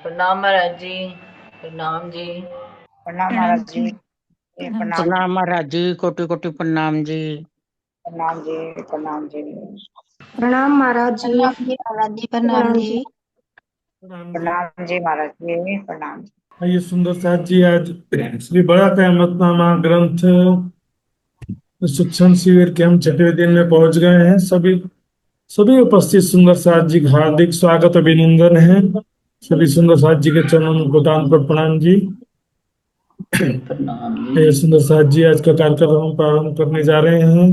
प्रणाम महाराज जी। प्रणाम जी। प्रणाम प्रणाम महाराज जी। जी। प्रणाम जी। प्रणाम प्रणाम महाराज जी, कोटि कोटि प्रणाम जी। प्रणाम जी। प्रणाम जी। प्रणाम महाराज जी। प्रणाम जी महाराज जी। प्रणाम प्रणाम जी। जी। प्रणाम जी। प्रणाम जी महाराज जी। प्रणाम जी। आइए सुंदर साथ जी, आज श्री बड़ा कयामतनामा ग्रंथ शिक्षण शिविर के हम छठे दिन में पहुंच गए हैं। सभी सभी उपस्थित सुंदर साथ जी का हार्दिक स्वागत अभिनंदन है। सभी सुंदर साथ जी के चरणों में कोटान प्रणाम जी। प्रणाम ये जी। सुंदर साथ जी, आज का कार्यक्रम हम प्रारंभ करने जा रहे हैं।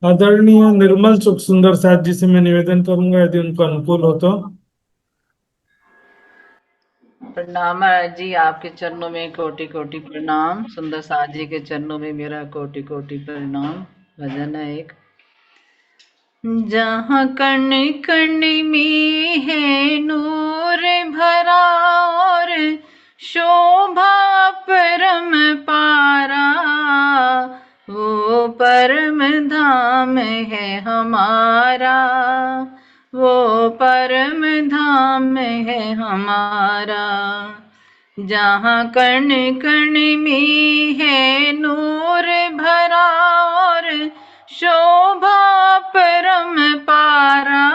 आदरणीय निर्मल सुख सुंदर साथ जी से मैं निवेदन करूंगा, यदि उनको अनुकूल हो तो। प्रणाम महाराज जी, आपके चरणों में कोटि कोटि प्रणाम। सुंदर साथ जी के चरणों में मेरा कोटि कोटि प्रणाम। भजन है एक। जहाँ कण कण में है नूर भरा और शोभा परम पारा, वो परम धाम है हमारा, वो परम धाम है हमारा। जहाँ कण कण में है नूर भरा और शोभा परम पारा,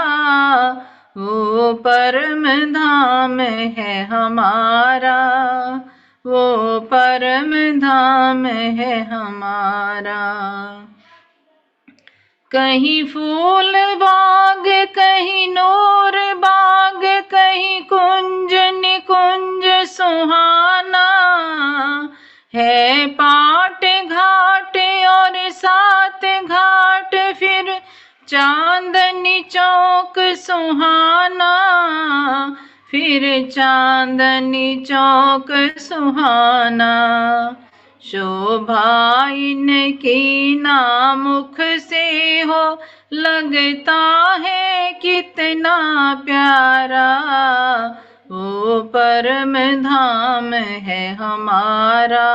वो परम धाम है हमारा, वो परम धाम है हमारा। कहीं फूल बाग कहीं नूर बाग, कहीं कुंज निकुंज सुहाना, है पाट घाट और सात घाट, फिर चांदनी चौक सुहाना, फिर चांदनी चौक सुहाना। शोभा इनकी नामुख से हो, लगता है कितना प्यारा, वो परम धाम है हमारा,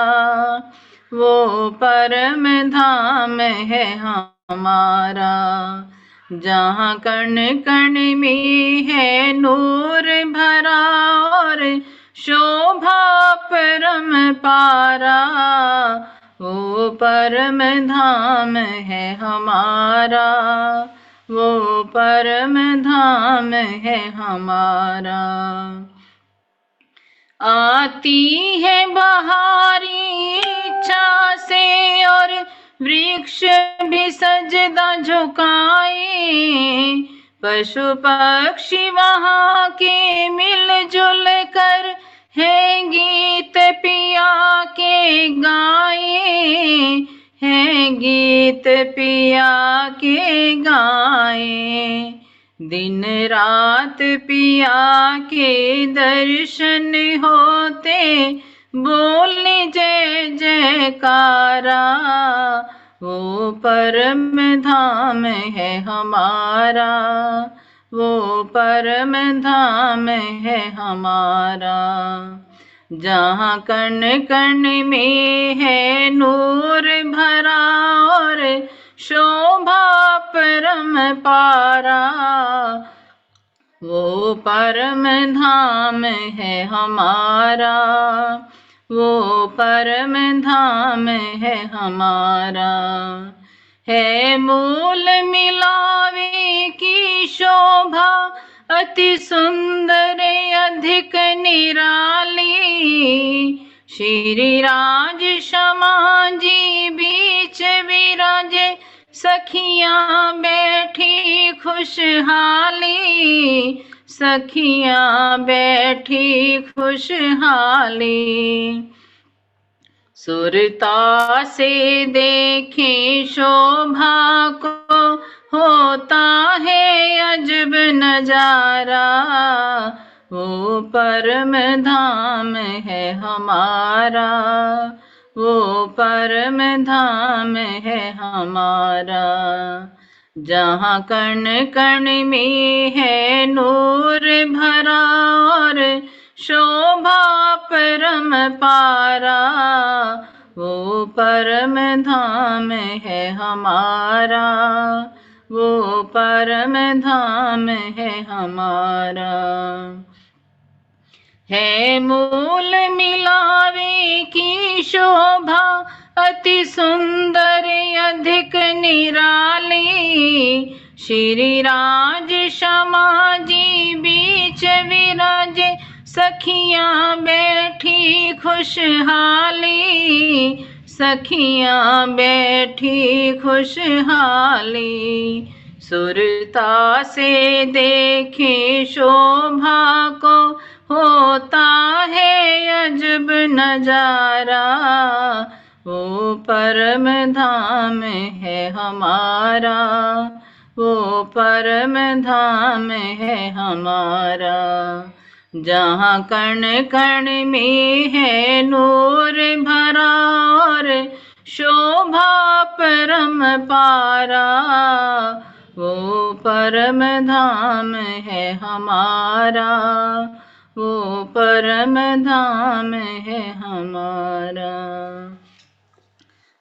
वो परम धाम है हमारा। जहाँ कण कण में है नूर भरा और शोभा परम पारा, वो परम धाम है हमारा, वो परम धाम है हमारा। आती है बहारी इच्छा से और वृक्ष भी सजदा झुकाए, पशु पक्षी वहाँ के मिलजुल कर है गीत पिया के गाए, है गीत पिया के गाए। दिन रात पिया के दर्शन होते, बोले जय जयकारा, वो परम धाम है हमारा, वो परम धाम है हमारा। जहाँ कण कण में है नूर भरा और शोभा परम पारा, वो परम धाम है हमारा, वो परम धाम है हमारा। है मूल मिलावे की शोभा, अति सुंदर अधिक निराली, श्री राज क्षमा जी बीच विराजे, सखियां बैठी खुशहाली, सखियां बैठी खुशहाली। सुरता से देखें शोभा को, होता है अजब नजारा, वो परम धाम है हमारा, वो परम धाम है हमारा। जहाँ कण कण में है नूर भरा और शोभा परम पारा, वो परम धाम है हमारा, वो परम धाम है हमारा। है मूल मिलावे की शोभा अति सुंदर अधिक निराली। श्री राज क्षमा जी बीच विराजे सखियां बैठी खुशहाली। सखियां बैठी खुशहाली। सुरता से देखे शोभा को होता है अजब नजारा। वो परम धाम है हमारा। वो परम धाम है हमारा। जहाँ कण कण में है नूर भरा और शोभा परम पारा। वो परम धाम है हमारा। वो परम धाम है हमारा।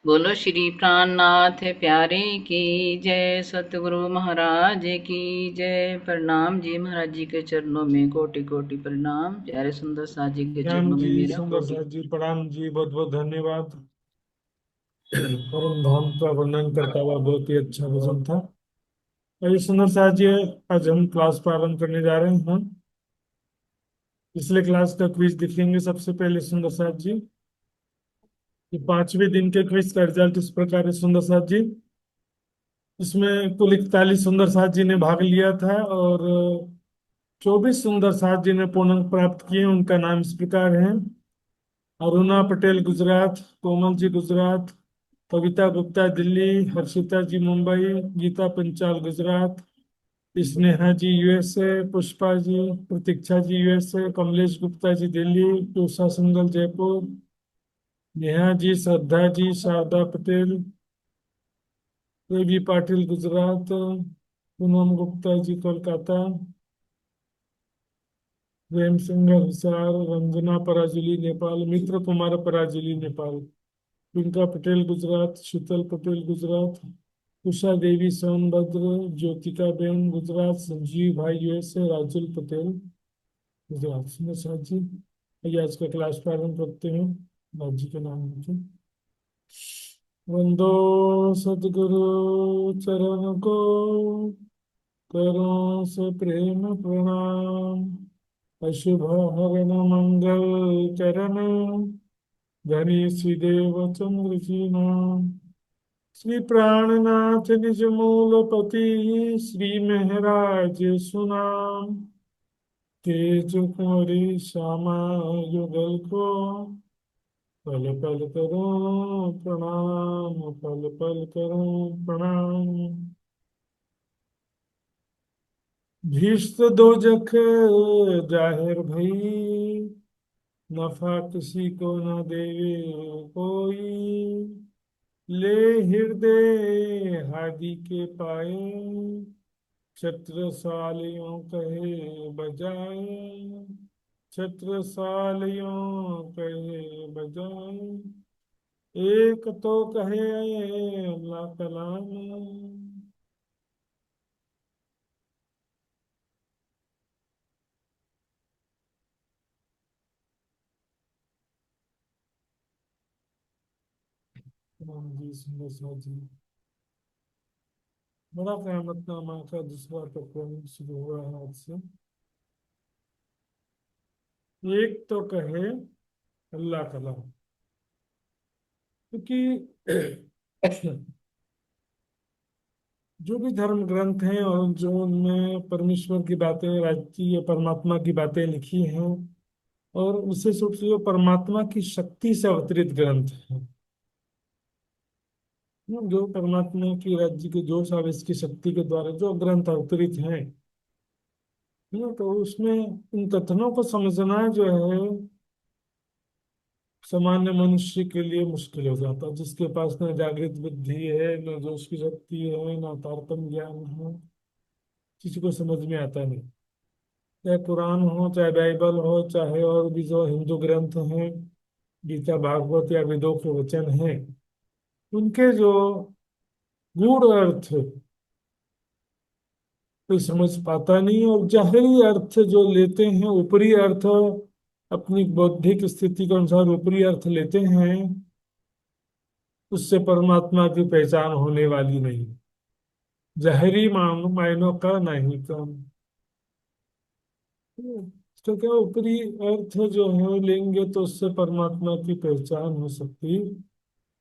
बोलो श्री प्राणनाथ प्यारे की जय। सतगुरु महाराज की जय। प्रणाम जी महाराज जी के चरणों में कोटि कोटि प्रणाम। प्यारे सुंदर साथ जी के ज्ञान चरणों में जी, मेरा सुंदर कोटि। साथ जी, प्रणाम जी, बहुत बहुत धन्यवाद। परम धाम का वर्णन करता हुआ बहुत ही अच्छा भजन था। ये सुंदर साथ जी, आज हम क्लास प्रारंभ करने जा रहे हैं। पिछले क्लास का क्विज दिखेंगे सबसे पहले सुंदर साथ जी। ये 5वें दिन के क्विज का रिजल्ट इस प्रकार है सुंदर साथ जी। इसमें कुल 41 सुंदर साथ जी ने भाग लिया था और 24 सुंदर साथ जी ने पूर्णांक प्राप्त किए। उनका नाम इस प्रकार है: अरुणा पटेल गुजरात, कोमल जी गुजरात, कविता गुप्ता दिल्ली, हर्षिता जी मुंबई, गीता पंचाल गुजरात, स्नेहा जी यूएसए, पुष्पा जी, प्रतीक्षा जी यूएसए, कमलेश गुप्ता जी दिल्ली, उषा सिंगल जयपुर, नेहा जी, श्रद्धा जी, शारदा पटेल, देवी पाटिल गुजरात, पूनम गुप्ता जी कोलकाता, प्रेम सिंह हिसार, रंजना पराजुली नेपाल, मित्र कुमार पराजुली नेपाल, पिंका पटेल गुजरात, शीतल पटेल गुजरात, उषा देवी सोनभद्र, ज्योतिका बेन गुजरात, संजीव भाई यूएसए, राजुल पटेल गुजरात। सुंदर साथ जी, आइए आज का क्लास प्रारंभ करते हैं। राज्य के नाम लिखें। वंदो सदगुरु चरण को, करों से प्रेम प्रणाम। अशुभ हरण मंगल चरण, धनी श्री देव चंद्र जी नाम। श्री प्राणनाथ निज मूलपति, श्री महराज सुनाम। तेज कुंवरी श्यामा युगल को, पल पल करो प्रणाम, पल पल करो प्रणाम। भीष्ट दो जख जाहिर भई, नफा किसी को न देवे कोई। ले हृदय हादि के पाए, छत्रसालियों कहे बजाए। छत्रसालियों कहे बजाए, एक तो कहे अल्लाह कलाम। राम जी, सुंदर सा जी। बड़ा क़यामतनामा का दूसरा प्रकरण शुरू हुआ है आज से। एक तो कहे अल्लाह कलाम, क्योंकि जो भी धर्म ग्रंथ हैं और जो उनमें परमेश्वर की बातें, राज्य परमात्मा की बातें लिखी हैं, और विशेष रूप से जो परमात्मा की शक्ति से अवतरित ग्रंथ हैं, जो परमात्मा की राज्य के जोश आवेश की शक्ति के द्वारा जो ग्रंथ अवतरित हैं, तो उसमें इन कथनों को समझना जो है सामान्य मनुष्य के लिए मुश्किल हो जाता है, जिसके पास न जागृत बुद्धि है, न जोश की शक्ति है, न तारतम्य ज्ञान है। किसी को समझ में आता नहीं। चाहे कुरान हो, चाहे बाइबल हो, चाहे और भी जो हिंदू ग्रंथ हैं, गीता भागवत या वेदों के वचन हैं, उनके जो गूढ़ अर्थ कोई समझ पाता नहीं, और जाहिरी अर्थ जो लेते हैं, ऊपरी अर्थ अपनी बौद्धिक स्थिति के अनुसार ऊपरी अर्थ लेते हैं, उससे परमात्मा की पहचान होने वाली नहीं। जहरी मायनों का नहीं काम। तो क्या ऊपरी अर्थ जो है लेंगे तो उससे परमात्मा की पहचान हो सकती,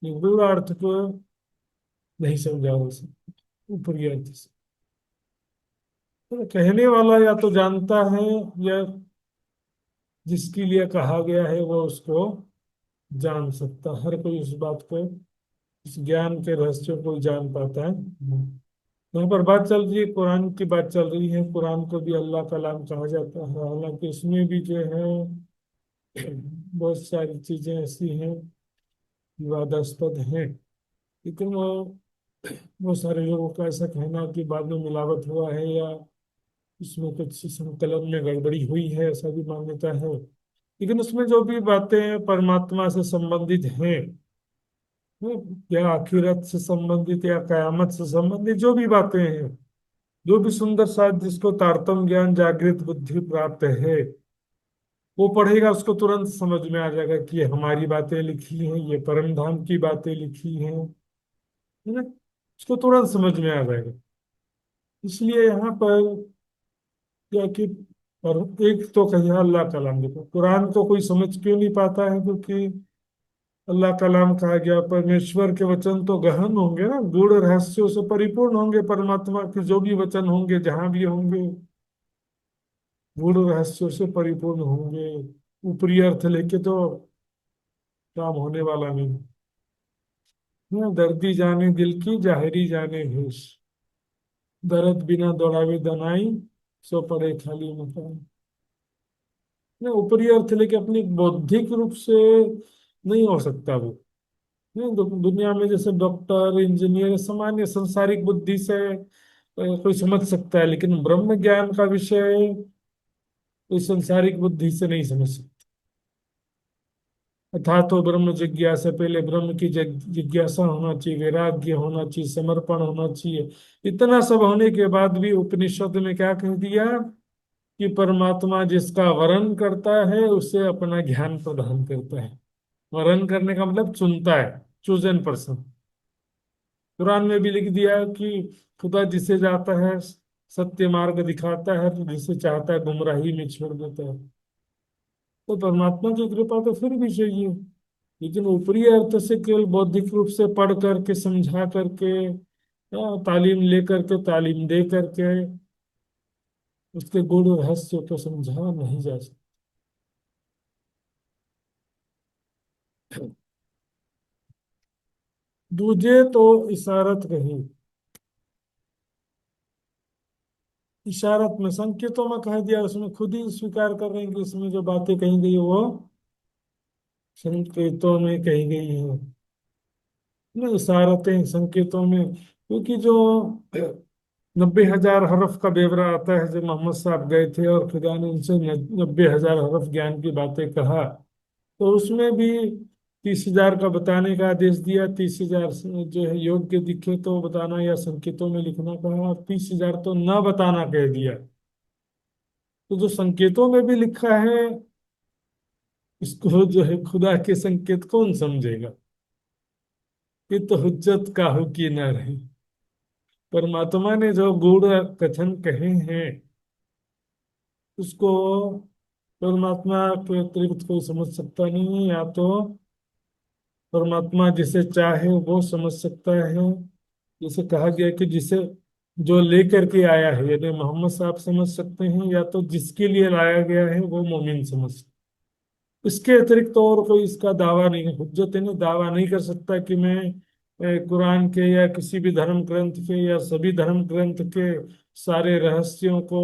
गूढ़ अर्थ को नहीं समझा हो सकती ऊपरी अर्थ से। तो कहने वाला या तो जानता है, या जिसके लिए कहा गया है वो उसको जान सकता। हर कोई उस बात को, इस ज्ञान के रहस्यों को जान पाता है। यहाँ पर बात चल रही है, कुरान की बात चल रही है। कुरान को भी अल्लाह कलाम कहा जाता है, हालांकि उसमें भी जो है बहुत सारी चीजें ऐसी हैं विवादास्पद हैं। लेकिन वो बहुत सारे लोगों का ऐसा कहना है कि बाद में मिलावट हुआ है, या इसमें कुछ संकलन में गड़बड़ी हुई है, ऐसा भी मान्यता है। लेकिन उसमें जो भी बातें परमात्मा से संबंधित हैं, या आखिरत से संबंधित या कयामत से संबंधित जो भी बातें हैं, जो भी सुंदर साथ जिसको तारतम ज्ञान जागृत बुद्धि प्राप्त है, वो पढ़ेगा, उसको तुरंत समझ में आ जाएगा कि ये हमारी बातें लिखी हैं, ये परम धाम की बातें लिखी हैं, है ना। उसको तुरंत समझ में आ जाएगा। इसलिए यहाँ पर क्या कि, और एक तो कहिए अल्लाह कलाम, देखो कुरान को कोई समझ क्यों नहीं पाता है, क्योंकि अल्लाह कलाम कहा गया। परमेश्वर के वचन तो गहन होंगे ना, गूढ़ रहस्यों से परिपूर्ण होंगे। परमात्मा के जो भी वचन होंगे, जहां भी होंगे, गूढ़ रहस्यों से परिपूर्ण होंगे। ऊपरी अर्थ लेके तो काम होने वाला नहीं। दर्दी जाने दिल की, जाहिरी जाने भेष। दर्द बिना दौड़ावे दनाई, सो पड़े खाली मकान। ऊपरी अर्थ लेके अपनी बौद्धिक रूप से नहीं हो सकता वो। नहीं, दुनिया में जैसे डॉक्टर, इंजीनियर, सामान्य संसारिक बुद्धि से कोई समझ सकता है, लेकिन ब्रह्म ज्ञान का विषय कोई संसारिक बुद्धि से नहीं समझ सकता। अथा तो ब्रह्म जिज्ञासा, पहले ब्रह्म की जिज्ञासा होना चाहिए, वैराग्य होना चाहिए, समर्पण होना चाहिए। इतना सब होने के बाद भी उपनिषद में क्या कह दिया कि परमात्मा जिसका वरण करता है उसे अपना ज्ञान प्रदान करता है। वरण करने का मतलब चुनता है, चूजन पर्सन। कुरान में भी लिख दिया है कि खुदा जिसे चाहता है सत्य मार्ग दिखाता है, जिसे चाहता है गुमराही में छोड़ देता है। तो परमात्मा की कृपा तो फिर भी चाहिए, लेकिन ऊपरी अर्थ से केवल बौद्धिक रूप से पढ़ करके, समझा करके, तालीम ले करके, तालीम दे करके उसके गूढ़ रहस्य को समझा नहीं जा सकता। दूजे तो इशारत कही, इशारत में संकेतों में कह दिया, उसमें खुद ही स्वीकार कर रहे हैं कि इसमें जो बातें कही गई वो संकेतों में कही गई है। ना इशारतें संकेतों में, क्योंकि जो 90,000 हरफ का बेवरा आता है, जब मोहम्मद साहब गए थे और खुदा ने उनसे 90,000 हरफ ज्ञान की बातें कहा, तो उसमें भी 30,000 का बताने का आदेश दिया। 30,000 जो है योग्य दिखे तो बताना या संकेतों में लिखना कहा, और 30,000 तो न बताना कह दिया। तो जो संकेतों में भी लिखा है, इसको जो है खुदा के संकेत कौन समझेगा। ये तो हुज्जत काहू की न रही। परमात्मा ने जो गूढ़ कथन कहे हैं, उसको परमात्मा के अतिरिक्त कोई समझ सकता नहीं है। या तो परमात्मा जिसे चाहे वो समझ सकता है, जैसे कहा गया कि जिसे जो लेकर के आया है, यानी मोहम्मद साहब समझ सकते हैं, या तो जिसके लिए लाया गया है वो मोमिन समझ सकते हैं। इसके अतिरिक्त तो और कोई इसका दावा नहीं है। हुज्जत यानी दावा नहीं कर सकता कि मैं कुरान के या किसी भी धर्म ग्रंथ के या सभी धर्म ग्रंथ के सारे रहस्यों को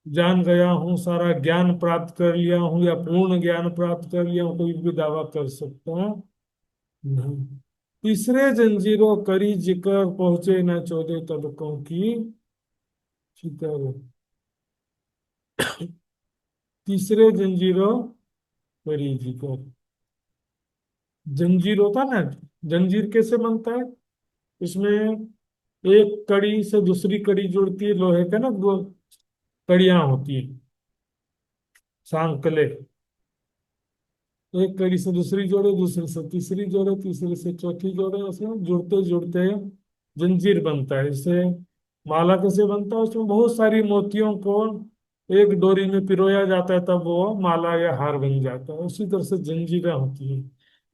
जान गया हूँ, सारा ज्ञान प्राप्त कर लिया हूँ, या पूर्ण ज्ञान प्राप्त कर लिया हूँ, कोई भी दावा कर सकता नहीं। तीसरे जंजीरों करी जिक्र, पहुंचे न 14 तबकों की फिक्र। तीसरे जंजीरों करी जिक्र, जंजीर होता ना, जंजीर कैसे बनता है? इसमें एक कड़ी से दूसरी कड़ी जुड़ती है, लोहे का ना, दो कड़ियां होती हैं, सांकले। एक कड़ी से दूसरी जोड़े, दूसरे से तीसरी जोड़े, तीसरे से चौथी जोड़े, ऐसे जुड़ते जुड़ते जंजीर बनता है। इससे माला कैसे बनता है? उसमें बहुत सारी मोतियों को एक डोरी में पिरोया जाता है, तब वो माला या हार बन जाता है। उसी तरह से जंजीरें होती हैं।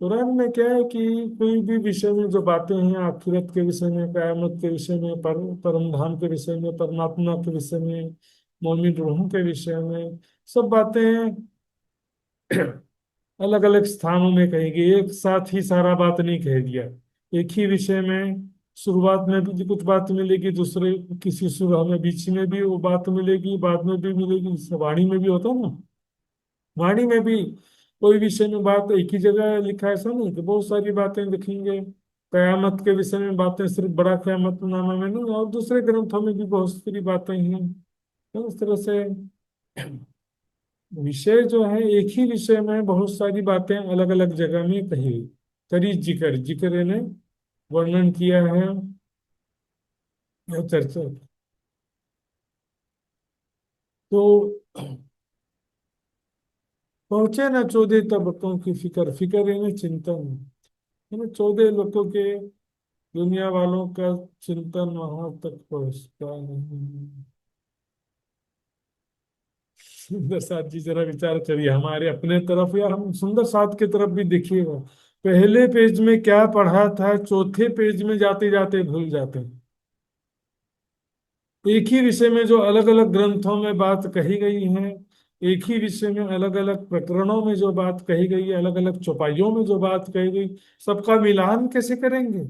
कुरान में क्या है कि कोई भी विषय में जो बातें हैं, आखिरत के विषय में, कयामत के विषय में, परम धाम के विषय में, परमात्मा के विषय में, मोमिन रूहों के विषय में, सब बातें अलग अलग स्थानों में कही गई। एक साथ ही सारा बात नहीं कह दिया। एक ही विषय में शुरुआत में भी कुछ बात मिलेगी, दूसरे किसी सूरह में बीच में भी वो बात मिलेगी, बाद में भी मिलेगी। जैसे वाणी में भी होता है ना, वाणी में भी कोई विषय में बात एक ही जगह लिखा है, ऐसा नहीं कि बहुत सारी बातें लिखेंगे। कयामत के विषय में बातें सिर्फ बड़ा कयामत नामा में नहीं, और दूसरे ग्रंथों में भी बहुत सारी बातें हैं। तो इस तरह से विषय जो है, एक ही विषय में बहुत सारी बातें अलग अलग जगह में कही हुई। करी जिक्र, जिक्र ने वर्णन किया है या चर्चा। तो पहुंचे ना 14 तबकों की फिक्र, फिक्र यानी चिंतन, है ना। 14 लोगों के दुनिया वालों का चिंतन वहां तक पहुंचता नहीं। सुंदर साथ जी जरा विचार करिए हमारे अपने तरफ, या हम सुंदर साथ की तरफ भी देखिएगा। पहले पेज में क्या पढ़ा था, चौथे पेज में जाते जाते भूल जाते हैं। एक ही विषय में जो अलग अलग ग्रंथों में बात कही गई है, एक ही विषय में अलग अलग प्रकरणों में जो बात कही गई है, अलग अलग चौपाइयों में जो बात कही गई, सबका मिलान कैसे करेंगे?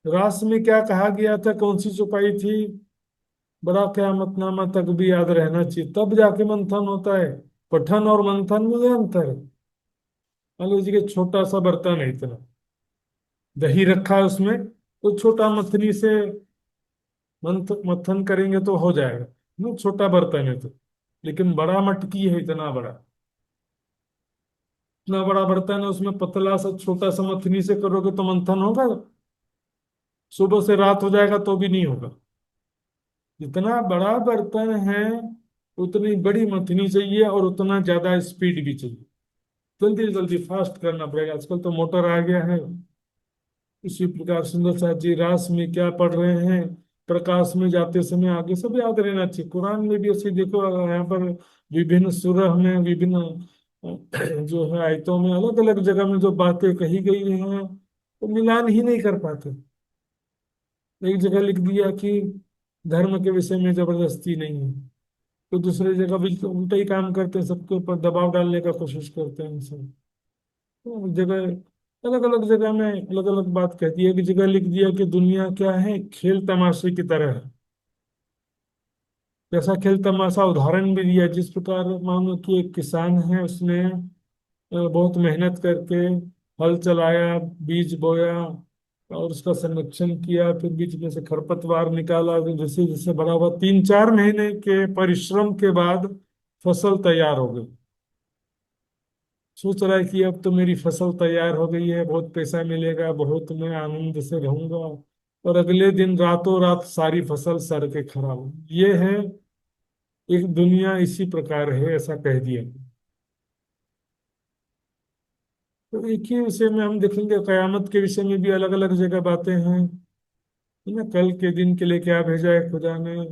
रास में क्या कहा गया था, कौन सी चौपाई थी? बड़ा क़यामतनामा तक भी याद रहना चाहिए, तब जाके मंथन होता है। पठन और मंथन में ये अंतर है। मान लीजिए कि छोटा सा बर्तन है, इतना दही रखा है उसमें, तो छोटा मथनी से मथन करेंगे तो हो जाएगा ना, छोटा बर्तन है तो। लेकिन बड़ा मटकी है, इतना बड़ा, इतना बड़ा बर्तन है, उसमें पतला सा छोटा सा मथनी से करोगे तो मंथन होगा? सुबह से रात हो जाएगा तो भी नहीं होगा। जितना बड़ा बर्तन है, उतनी बड़ी मथनी चाहिए और उतना ज्यादा स्पीड भी चाहिए। जल्दी जल्दी फास्ट करना पड़ेगा, आजकल तो मोटर आ गया है। इसी प्रकार सुंदर साथ जी रास में क्या पढ़ रहे हैं, प्रकाश में जाते समय आगे सब याद रहना चाहिए। कुरान में भी ऐसे देखो, यहाँ पर विभिन्न सूरह में, विभिन्न जो है आयतों में, अलग अलग जगह में जो बातें कही गई हैं, तो मिलान ही नहीं कर पाते। एक जगह लिख दिया कि धर्म के विषय में जबरदस्ती नहीं है, तो दूसरी जगह भी तो उल्टा ही काम करते हैं, सबके ऊपर दबाव डालने का कोशिश करते हैं सब। तो जगह अलग अलग जगह में अलग अलग बात कहती है। एक जगह लिख दिया कि दुनिया क्या है, खेल तमाशे की तरह है। जैसा खेल तमाशा उदाहरण भी दिया, जिस प्रकार मानो कि एक किसान है, उसने बहुत मेहनत करके हल चलाया, बीज बोया और उसका संरक्षण किया, फिर बीच में से खरपतवार निकाला, फिर जैसे जैसे बड़ा हुआ, 3-4 महीने के परिश्रम के बाद फसल तैयार हो गई। सोच रहा है कि अब तो मेरी फसल तैयार हो गई है, बहुत पैसा मिलेगा, बहुत मैं आनंद से रहूंगा। और अगले दिन रातों रात सारी फसल सड़ के खराब हो। ये है एक दुनिया, इसी प्रकार है, ऐसा कह दिया। तो एक ही विषय में हम देखेंगे, कयामत के विषय में भी अलग अलग जगह बातें हैं, है ना। कल के दिन के लिए क्या भेजा है खुदा ने,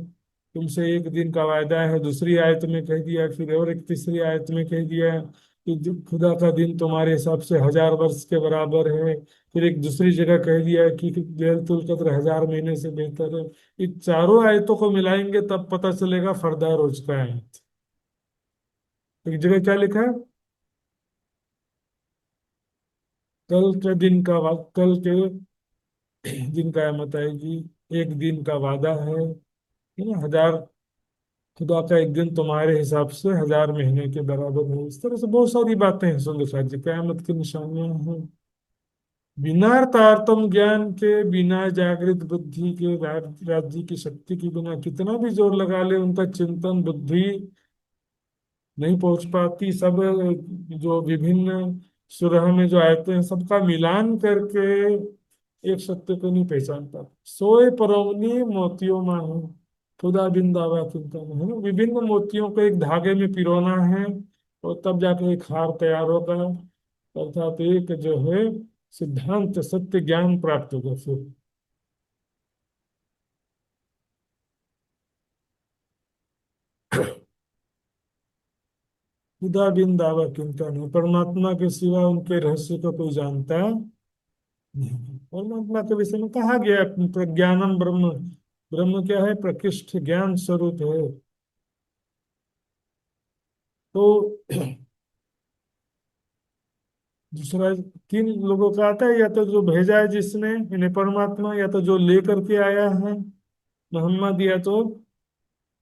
तुमसे एक दिन का वायदा है, दूसरी आयत में कह दिया। फिर और एक तीसरी आयत में कह दिया कि खुदा का दिन तुम्हारे हिसाब से 1000 वर्ष के बराबर है। फिर एक दूसरी जगह कह दिया कि लैलतुल कद्र 1000 महीने से बेहतर है। इन चारों आयतों को मिलाएंगे तब पता चलेगा फरदा रोज का आयत। एक जगह क्या लिखा है, कल के दिन का कल के दिन कयामत आएगी, एक दिन का वादा है ना। हजार, खुदा का एक दिन तुम्हारे हिसाब से 1000 महीने के बराबर है। इस तरह से बहुत सारी बातें हैं सुंदर साथ जी, कयामत की निशानियां हैं। बिना तारतम ज्ञान के, बिना जागृत बुद्धि के, राज्य की शक्ति के बिना कितना भी जोर लगा ले, उनका चिंतन बुद्धि नहीं पहुंच पाती। सब जो विभिन्न सुरह में जो आयते हैं, सबका मिलान करके एक सत्य को नहीं पहचान पाते। सोए परवनी मोतियों माहू, खुदा बिन दावा चिंतन, है ना। विभिन्न मोतियों को एक धागे में पिरोना है, और तब जाके एक हार तैयार होगा, अर्थात एक जो है सिद्धांत सत्य ज्ञान प्राप्त होगा फिर। खुदा बिन दावा किनका नहीं, परमात्मा के सिवा उनके रहस्य को कोई जानता नहीं। परमात्मा के विषय में कहा गया है, प्रज्ञानम ब्रह्म, ब्रह्म क्या है? प्रकृष्ट ज्ञान स्वरूप है। तो दूसरा तीन लोगों का आता है, या तो जो भेजा है जिसने, इन्हें परमात्मा, या तो जो लेकर के आया है मोहम्मद, या तो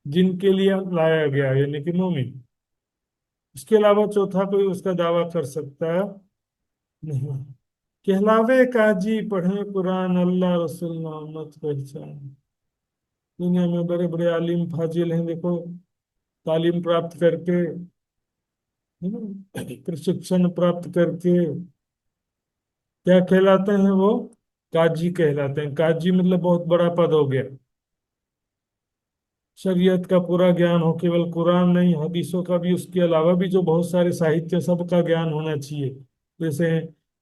जिनके लिए लाया गया यानी कि मोमिन। इसके अलावा चौथा कोई उसका दावा कर सकता नहीं। कहलावे काजी पढ़े कुरान, अल्लाह रसूल मोहम्मद पहचान। दुनिया में बड़े बड़े आलिम फाजिल हैं, देखो तालीम प्राप्त करके, प्रशिक्षण प्राप्त करके क्या कहलाते हैं वो? काजी कहलाते हैं। काजी मतलब बहुत बड़ा पद हो गया। शरीयत का पूरा ज्ञान हो, केवल कुरान नहीं, हदीसों का भी, उसके अलावा भी जो बहुत सारे साहित्य, सबका ज्ञान होना चाहिए। जैसे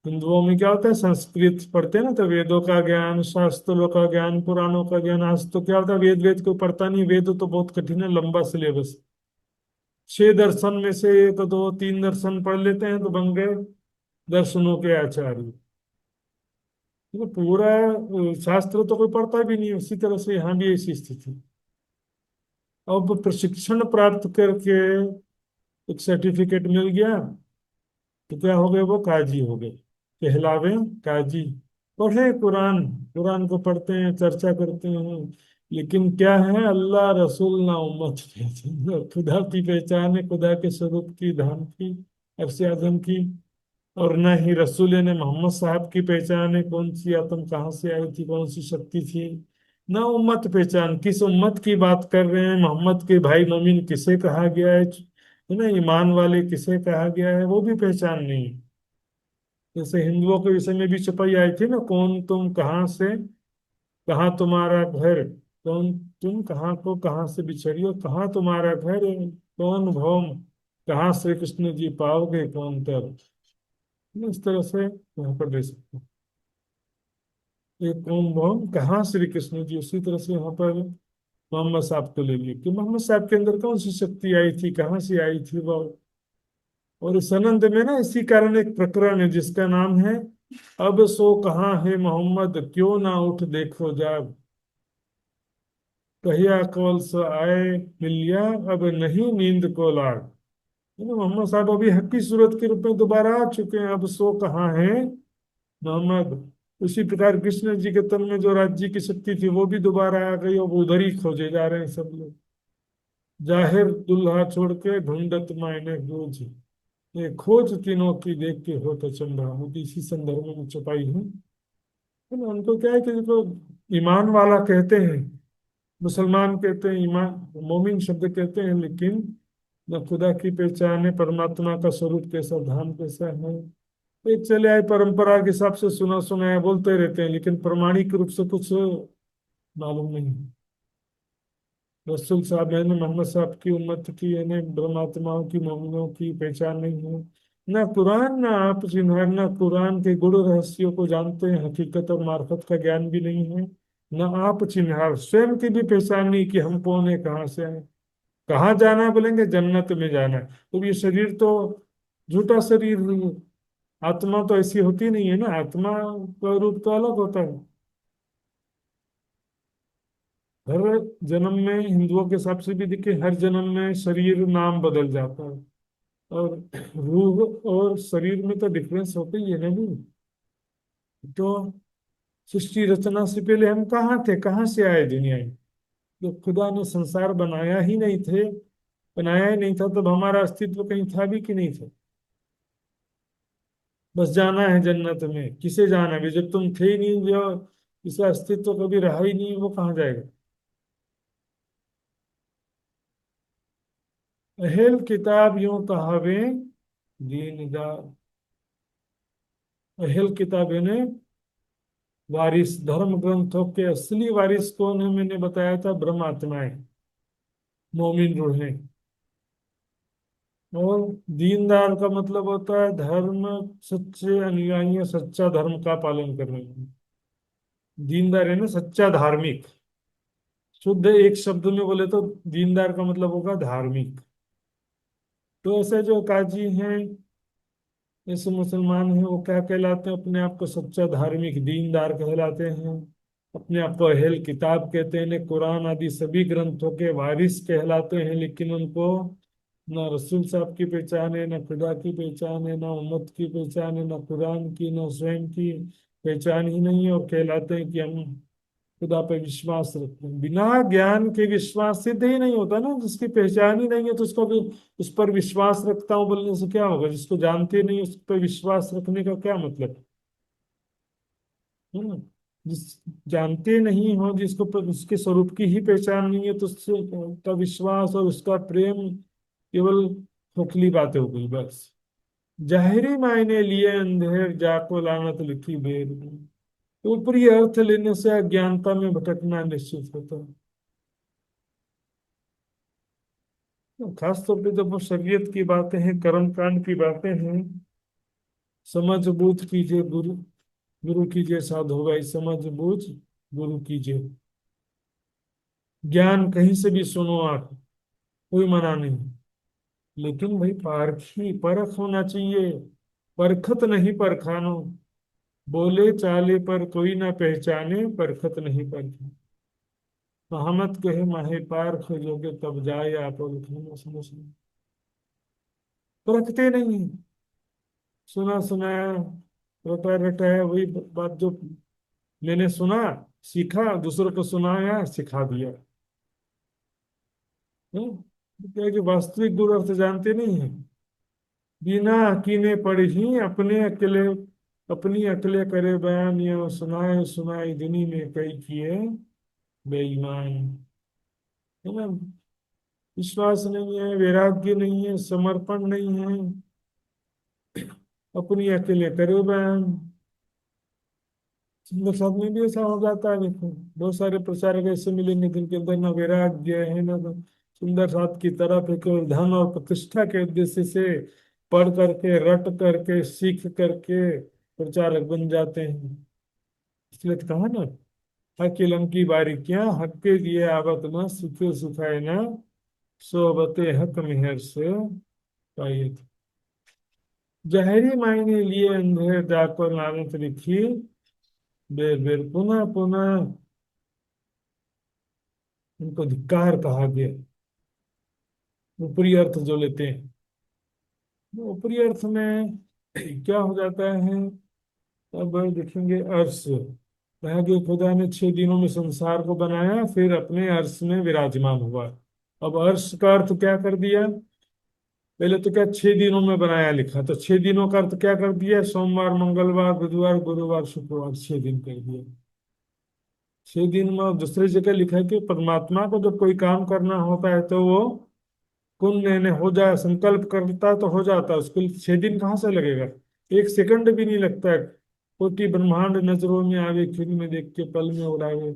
हिंदुओं में क्या होता है, संस्कृत पढ़ते हैं ना, तो वेदों का ज्ञान, शास्त्रों का ज्ञान, पुराणों का ज्ञान। आज तो क्या होता है, वेद वेद कोई पढ़ता नहीं, वेद तो बहुत कठिन है, लंबा सिलेबस। 6 दर्शन में से एक दो तीन दर्शन पढ़ लेते हैं तो बन गए दर्शनों के आचार्य। तो पूरा शास्त्र तो कोई पढ़ता भी नहीं। उसी तरह से यहाँ भी ऐसी स्थिति। अब प्रशिक्षण प्राप्त करके एक सर्टिफिकेट मिल गया तो क्या हो गए? वो काजी हो गए, कहलावे काजी। पढ़े कुरान, कुरान को पढ़ते हैं, चर्चा करते हैं, लेकिन क्या है? अल्लाह रसूल ना उम्मत पहचान। खुदा की पहचान है, खुदा के स्वरूप की, धाम की, अरसे आजम की। और न ही रसूल ने मोहम्मद साहब की पहचान है, कौन सी आत्म कहाँ से आई थी, कौन सी शक्ति थी। न उम्मत पहचान, किस उम्मत की बात कर रहे हैं, मोहम्मद के भाई मोमिन किसे कहा गया है ना, ईमान वाले किसे कहा गया है, वो भी पहचान नहीं। जैसे हिंदुओं के विषय में भी छपाई आई थी ना, कौन तुम कहाँ से, कहाँ तुम्हारा घर, कौन तुम कहाँ को कहाँ से बिछड़ी हो, कहाँ तुम्हारा घर है, कौन भौम, कहाँ श्री कृष्ण जी पाओगे, कौन तब। इस तरह से यहाँ पर दे सकते हैं। एक कौन भौम, कहाँ श्री कृष्ण जी, उसी तरह से यहाँ पर मोहम्मद साहब को ले लिए कि मोहम्मद साहब के अंदर कौन सी शक्ति आई थी, कहाँ से आई थी वो। और इस आनंद में ना, इसी कारण एक प्रकरण है जिसका नाम है अब सो कहाँ है मोहम्मद, क्यों ना उठ देखो जाग। कहिया कौल सो आए मिलिया, अब नहीं नींद को लाग। मोहम्मद साहब अभी हक्की सूरत के रूप में दोबारा आ चुके हैं। अब सो कहाँ है मोहम्मद। उसी प्रकार कृष्ण जी के तन में जो राज्य की शक्ति थी वो भी दोबारा आ गई, और उधर ही खोजे जा रहे हैं सब लोग। जाहिर दुल्हा छोड़ के ढूंढत मायने खोज, ये खोज तीनों की देख के हो तो चंदा। मुझे इसी संदर्भ में छपाई है ना। उनको क्या है कि देखो, ईमान वाला कहते हैं, मुसलमान कहते हैं, ईमान मोमिन शब्द कहते हैं, लेकिन न खुदा की पहचान है, परमात्मा का स्वरूप कैसा, धाम कैसा है, एक चले आए परंपरा के हिसाब से सुना सुनाया बोलते रहते हैं, लेकिन प्रमाणिक रूप से कुछ मालूम नहीं। रसूल साहब है ने मोहम्मद साहब की उम्मत की है ने परमात्माओं की, मोमिनों की पहचान नहीं है। न कुरान न आप चिन्हार, न कुरान के गुण रहस्यों को जानते हैं, हकीकत और मार्फत का ज्ञान भी नहीं है। न आप चिन्हार, स्वयं की भी पहचान नहीं कि हम कौन है, कहाँ से आए, कहाँ जाना है। बोलेंगे जन्नत में जाना है, तो ये शरीर तो झूठा शरीर नहीं है। आत्मा तो ऐसी होती नहीं है ना, आत्मा का रूप तो अलग होता है। हर जन्म में, हिंदुओं के हिसाब से भी देखिए, हर जन्म में शरीर नाम बदल जाता है, और रूह और शरीर में तो डिफरेंस होता ही है ना भी। तो सृष्टि रचना से पहले हम कहाँ थे, कहाँ से आए दुनिया में? तो खुदा ने संसार बनाया ही नहीं थे, बनाया ही नहीं था, तब हमारा अस्तित्व कहीं था भी कि नहीं था। बस जाना है जन्नत में, किसे जाना है? जब तुम थे ही नहीं, जो इसका अस्तित्व कभी रहा ही नहीं, वो कहाँ जाएगा? अहल किताब यूं कहावे दीनदार। अहल किताब ने वारिस, धर्म ग्रंथों के असली वारिस कौन है? मैंने बताया था, ब्रह्म आत्माएं, मोमिन रूहें। और दीनदार का मतलब होता है धर्म सच्चे अनुयायी, सच्चा धर्म का पालन करने वाले। दीनदार है ना सच्चा धार्मिक। शुद्ध एक शब्द में बोले तो दीनदार का मतलब होगा धार्मिक। तो ऐसे जो काजी हैं, ऐसे मुसलमान हैं, वो क्या कहलाते हैं? अपने आप को सच्चा धार्मिक दीनदार कहलाते हैं। अपने आप को अहल किताब कहते हैं, इन्हें कुरान आदि सभी ग्रंथों के वारिस कहलाते हैं, लेकिन उनको ना रसूल साहब की पहचान है, ना खुदा की पहचान है, ना उम्मत की पहचान है, ना कुरान की, ना स्वयं की पहचान ही नहीं है, और कहलाते हैं कि हम खुदा पे विश्वास रखते हैं। बिना ज्ञान के विश्वास सिद्ध ही नहीं होता ना। जिसकी पहचान ही नहीं है तो उसको भी उस पर विश्वास रखता हूँ बोलने से क्या होगा? जिसको जानते नहीं उस पर विश्वास रखने का क्या मतलब है ना? जिस जानते नहीं हो, जिसको उसके स्वरूप की ही पहचान नहीं है, तो उससे का विश्वास और उसका प्रेम केवल खोखली बातें हो गई बस। जाहिरी मायने लिए अंधेर जाको लानत लिखी बेर में। ऊपरी अर्थ लेने से अज्ञानता में भटकना निश्चित होता है। खास तौर पे जब वो शरीयत की बातें हैं, कर्म कांड की बातें हैं, समझ बूझ कीजिए गुरु, गुरु कीजिए साधु भाई, समझ बूझ गुरु कीजिए। ज्ञान कहीं से भी सुनो आप, कोई मना नहीं, लेकिन भाई पारखी परख होना चाहिए। परखत नहीं परखानो, बोले चाले पर कोई ना पहचाने, परखत नहीं परखानो। महमत कहे माहे पारख जोगे तब जाए आप और समझ। परखते नहीं, सुना सुनाया रटा रटाया वही बात जो मैंने सुना, सीखा, दूसरों को सुनाया, सिखा दिया। क्या है कि वास्तविक गुरु अर्थ जानते नहीं है। बिना कीने पढ़ी अपने अकेले, अपनी अकेले करे बयान, ये सुनाए सुनाई दुनी में कई किए बेईमान। है ना? विश्वास नहीं है, वैराग्य नहीं है, समर्पण नहीं है, अपनी अकेले करे बयान। सुंदर साथ में भी ऐसा हो जाता है। देखो बहुत सारे प्रचारक ऐसे मिलेंगे जिनके अंदर न वैराग्य है, न तो सुंदर साथ की तरफ है, केवल धन और प्रतिष्ठा के उद्देश्य से पढ़ करके, रट करके, सीख करके प्रचारक बन जाते हैं। इसलिए तो कहा ना, हकीलम की बारीकियां हक के दिए आवत न, सुखे सुखाए न, सोबते हक मेहर से पाई। जहरी मायने लिए अंधेर जाकर लानत लिखी बेर बेर, पुनः पुनः उनको धिक्कार कहा गया। ऊपरी अर्थ जो लेते हैं, वो ऊपरी अर्थ में क्या हो जाता है? अब देखेंगे अर्श, कहा कि खुदा ने 6 दिनों में संसार को बनाया, फिर अपने अर्श में विराजमान हुआ। अब अर्श का अर्थ क्या कर दिया? पहले तो क्या 6 दिनों में बनाया लिखा, तो 6 दिनों का अर्थ क्या कर दिया? सोमवार, मंगलवार, बुधवार, गुरुवार, शुक्रवार, 6 दिन कर दिया। 6 दिन में, और दूसरी जगह लिखा है कि परमात्मा को जब कोई काम करना होता है तो वो पुण्य ने हो जाए, संकल्प करता है तो हो जाता है। उसको 6 दिन कहाँ से लगेगा? 1 सेकंड भी नहीं लगता है। कोटि ब्रह्मांड नजरों में आवे, खिन में देख के पल में उड़ावे।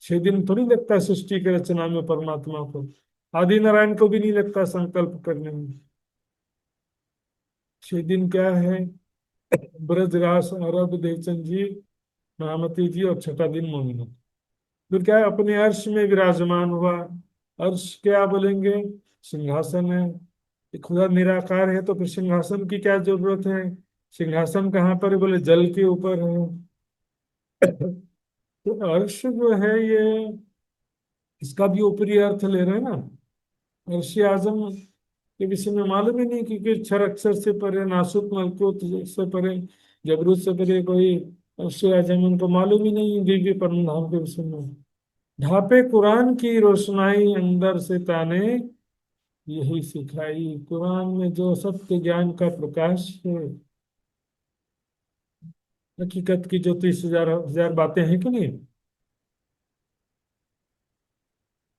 6 दिन थोड़ी लगता है सृष्टि के रचना में परमात्मा को। आदि नारायण को भी नहीं लगता संकल्प करने में। 6 दिन क्या है? ब्रजरास, अरब, देवचंद जी, महामती जी, और छठा दिन मोमिनो। फिर क्या है? अपने अर्श में विराजमान हुआ। अर्श क्या बोलेंगे? सिंहासन है। ये खुदा निराकार है तो फिर सिंहासन की क्या जरूरत है? सिंहासन कहाँ पर है? बोले जल के ऊपर है। तो अर्श जो है ये, इसका भी ऊपरी अर्थ ले रहे हैं ना। अर्श आजम के विषय में मालूम ही नहीं, क्योंकि क्षर अक्षर से परे, नासुक मलकूत से परे, जबरूत से परे कोई अर्श आजम उनको मालूम ही नहीं दिव्य परम धाम के विषय में। ढापे कुरान की रोशनाई अंदर से ताने, यही सिखाई। कुरान में जो सत्य ज्ञान का प्रकाश है, हकीकत की जो 30,000 बातें हैं कि नहीं,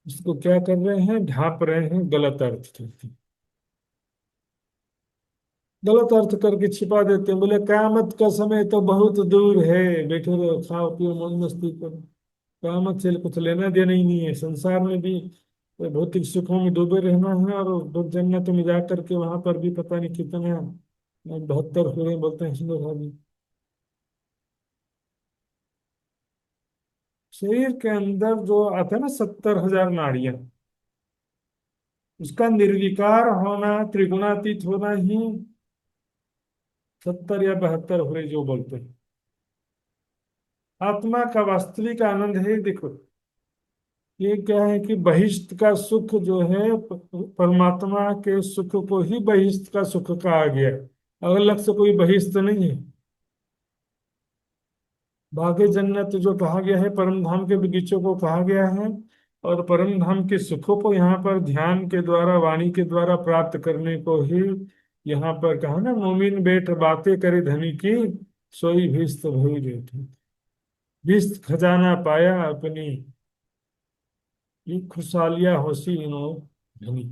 उसको क्या कर रहे हैं? ढांप रहे हैं, गलत अर्थ करके, गलत अर्थ करके छिपा देते हैं। बोले कयामत का समय तो बहुत दूर है, बैठे रहो, खाओ पियो, मौज मस्ती करो। कयामत से कुछ लेना देना ही नहीं है। संसार में भी तो भौतिक सुखों में डूबे रहना है, और जन्नत में जा करके वहां पर भी पता नहीं कितने 72 हुए बोलते हैं सुंदर भाभी। शरीर के अंदर जो आता है ना 70,000 नाड़ियां, उसका निर्विकार होना, त्रिगुणातीत होना ही 70 या 72 हुए जो बोलते हैं। आत्मा का वास्तविक आनंद है, देखो ये क्या है कि बहिष्ठ का सुख जो है परमात्मा के सुख को ही बहिष्ठ का सुख कहा गया है, अलग से कोई बहिष्ठ नहीं है। भाग्य जन्नत जो कहा गया है परम धाम के बगीचों को कहा गया है, और परम धाम के सुखों को यहाँ पर ध्यान के द्वारा, वाणी के द्वारा प्राप्त करने को ही यहाँ पर कहा ना, मोमिन बैठ बातें करे धनी की, सोई भिस्त भई बैठी, भिस्त खजाना पाया अपनी, ये खुशहालिया होसी इनो धनी।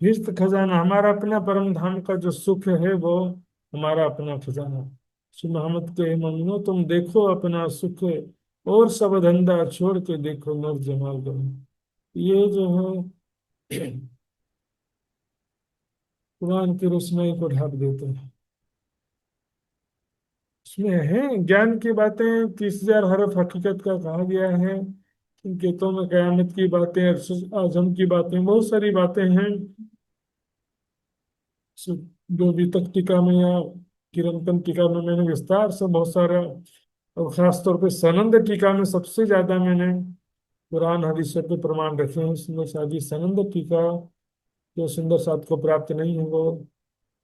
भिस्त खजाना हमारा अपना परम धाम का जो सुख है वो हमारा अपना खजाना। श्री मोहम्मद के ममनो तुम देखो अपना सुख, और सब धंधा छोड़ के देखो नर जमाल गम। ये जो है कुरान की रोशनाई को ढाक देते हैं। इसमें है ज्ञान की बातें, 30,000 हरफ हकीकत का कहा गया है, संकेतों में कयामत की बातें, आजम की बातें, बहुत सारी बातें हैं। जो भी तक टीका में या किरंतन टीका में मैंने विस्तार से बहुत सारा, और खास तौर पे सनंद टीका में सबसे ज्यादा मैंने कुरान हदीस पे प्रमाण रखे हैं। सुंदर साथ जी सनंद टीका जो सुंदर साथ को प्राप्त नहीं है वो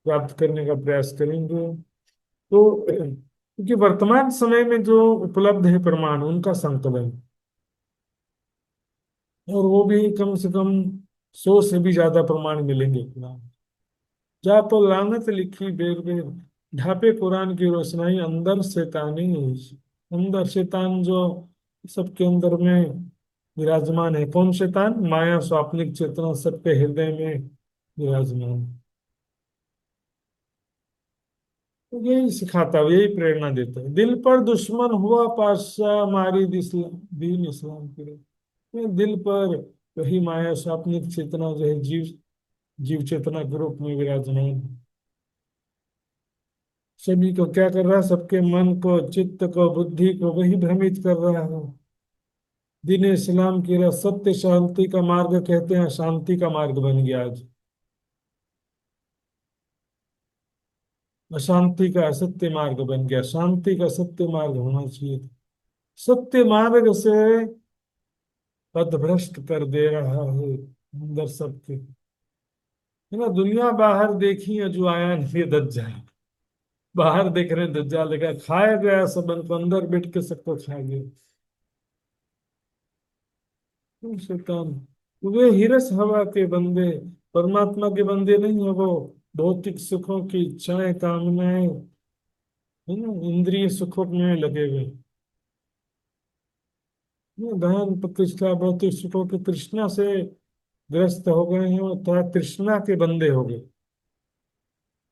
प्राप्त करने का प्रयास करेंगे। तो क्योंकि वर्तमान समय में जो उपलब्ध है प्रमाण उनका संकलन, और वो भी कम से कम 100 से भी ज्यादा प्रमाण मिलेंगे कुरान। जा तो लानत लिखी बेर बेर, ढापे कुरान की रोशनाई अंदर शैतानी, अंदर शैतान जो सबके अंदर में विराजमान है। कौन शैतान? माया स्वाप्निक चेतना सबके हृदय में विराजमान। तो यही सिखाता है, यही प्रेरणा देता है। दिल पर दुश्मन हुआ पातशाह मारी दीन इस्लाम की रे। ये दिल पर वही माया स्वाप्निक चेतना जो है जीव जीव चेतना के रूप में विराजमान है। सभी को क्या कर रहा है? सबके मन को, चित्त को, बुद्धि को वही भ्रमित कर रहा है। दीन इस्लाम की राह सत्य शांति का मार्ग कहते हैं, शांति का मार्ग बन गया आज। अशांति का असत्य मार्ग बन गया, शांति का सत्य मार्ग होना चाहिए। सत्य मार्ग से पथभ्रष्ट कर दे रहा है अंदर सबके, है ना। दुनिया बाहर देखी है जो आया नहीं दज्जाल, बाहर देख रहे हैं दज्जाल देखा, खाया गया सब को, अंदर बैठ के सबको खा गया शैतान। वे हिरस हवा के बंदे, परमात्मा के बंदे नहीं है वो। भौतिक सुखों की इच्छाएं, कामनाएं, है ना, इंद्रिय सुखों में लगे हुए, धन प्रतिष्ठा भौतिक सुखों की तृष्णा से ग्रस्त हो गए हैं, अर्थात तृष्णा के बंदे हो गए।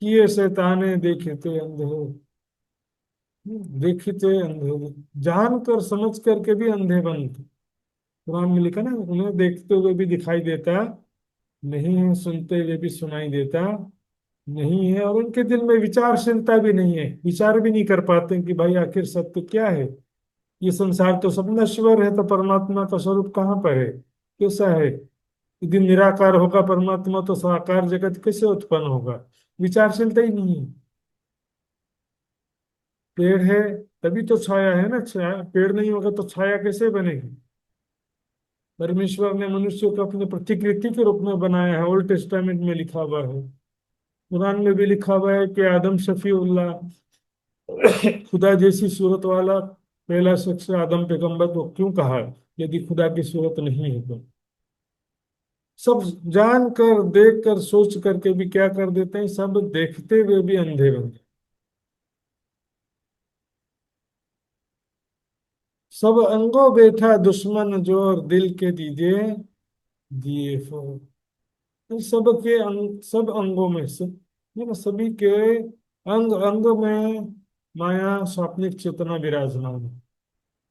किए शैताने देखते अंधे, देखते अंधे, जान कर समझ करके भी अंधे बनते। कुरान में लिखा ना, उन्हें देखते हुए भी दिखाई देता नहीं है, सुनते हुए भी सुनाई देता नहीं है, और उनके दिल में विचारशीलता भी नहीं है, विचार भी नहीं कर पाते कि भाई आखिर सत्य क्या है। ये संसार तो सब नश्वर है, तो परमात्मा का स्वरूप कहाँ पर है, कैसा है? यदि निराकार होगा परमात्मा तो साकार जगत कैसे उत्पन्न होगा? विचारशीलता ही नहीं है। पेड़ है तभी तो छाया है ना, छाया, पेड़ नहीं होगा तो छाया कैसे बनेगी? परमेश्वर ने मनुष्य को अपने प्रतिकृति के रूप में बनाया है, ओल्ड टेस्टामेंट में लिखा हुआ है। कुरान में भी लिखा हुआ है कि आदम शफीउल्लाह, खुदा जैसी सूरत वाला पहला शख्स आदम पैगंबर को क्यों कहा यदि खुदा की सूरत नहीं है तो? सब जान कर, देख कर, सोच करके भी क्या कर देते हैं, सब देखते हुए भी अंधे बन गए। सब अंगों बैठा दुश्मन जोर, दिल के दीजे दिए फोड़। सबके सब अंगों में से, ये ना, सभी के अंग अंग में माया स्वाप्निक चेतना विराजमान है,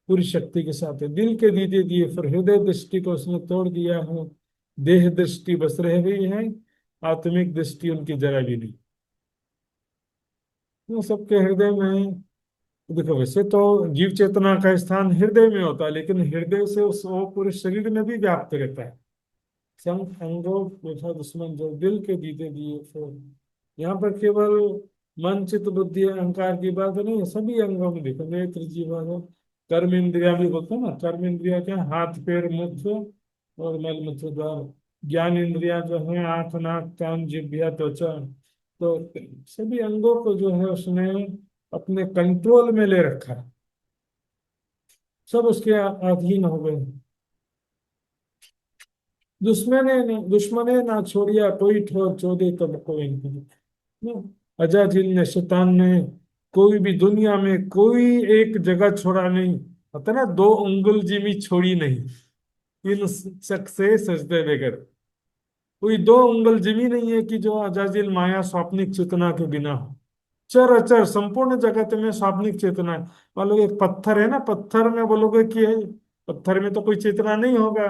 पूरी शक्ति के साथ है। दिल के दीदे दिए, फिर हृदय दृष्टि को उसने तोड़ दिया है, देह दृष्टि बस रह गई है, आत्मिक दृष्टि उनकी जरा भी नहीं। वो सबके हृदय में, देखो वैसे तो जीव चेतना का स्थान हृदय में होता है, लेकिन हृदय से उस वो पूरे शरीर में भी व्याप्त रहता है। संग अंगों बैठा दुश्मन जो दिल के दीदे दिए सो। यहाँ पर केवल मन चित्त बुद्धि अहंकार की बात नहीं है, सभी अंगों में देखो, नेत्र जीवा है, कर्म इंद्रिया भी बोलते हैं ना, कर्म इंद्रिया क्या, हाथ पैर मुख और मल मूत्र द्वार। ज्ञान इंद्रिया जो है आंख नाक कान जिह्वा त्वचा। तो सभी अंगों को जो है उसने अपने कंट्रोल में ले रखा है, सब उसके अधीन हो गए। दुश्मने ना छोड़िया कोई ठोर चोदे तब कोई नहीं। अजाजिल ने, शैतान ने कोई भी दुनिया में कोई एक जगह छोड़ा नहीं, पता ना, 2 अंगुल जिमी छोड़ी नहीं इन शक से सजदे बगैर। कोई 2 अंगुल जिमी नहीं है कि जो अजाजिल माया स्वाप्निक चेतना के बिना हो। चर अचर संपूर्ण जगत में स्वाप्निक चेतना है। मान लो एक पत्थर है ना, पत्थर में बोलोगे कि पत्थर में तो कोई चेतना नहीं होगा,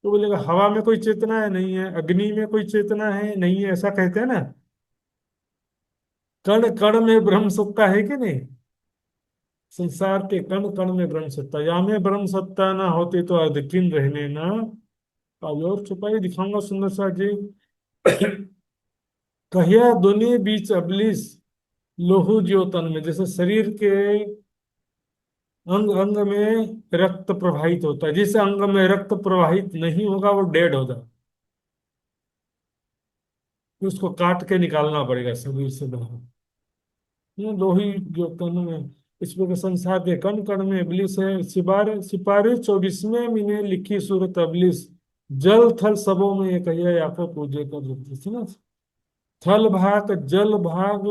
तो बोलेगा हवा में कोई चेतना है, नहीं है, अग्नि में कोई चेतना है, नहीं है, ऐसा कहते हैं ना। कण कण में ब्रह्म सत्ता है कि नहीं, संसार के कण कण में ब्रह्म सत्ता, या में ब्रह्म सत्ता ना होती तो अधकिन रहने ना। अभी और छुपाई दिखाऊंगा सुंदर सा जी। कहिया दुनी बीच अबलिस लोहू ज्यो तन में, जैसे शरीर के अंग अंग में रक्त प्रवाहित होता है, जिस अंग में रक्त प्रवाहित नहीं होगा वो डेड हो जाए, फिर उसको काट के निकालना पड़ेगा शरीर से बाहर। ये लोही जो तन में, इस प्रकार संसार के कण कण में इबलिस है। सिपारे 24वें महीने लिखी सूरत अबलिस, जल थल सबों में ये कहिए आपको पूजे कर देती थी ना। थल भाग जल भाग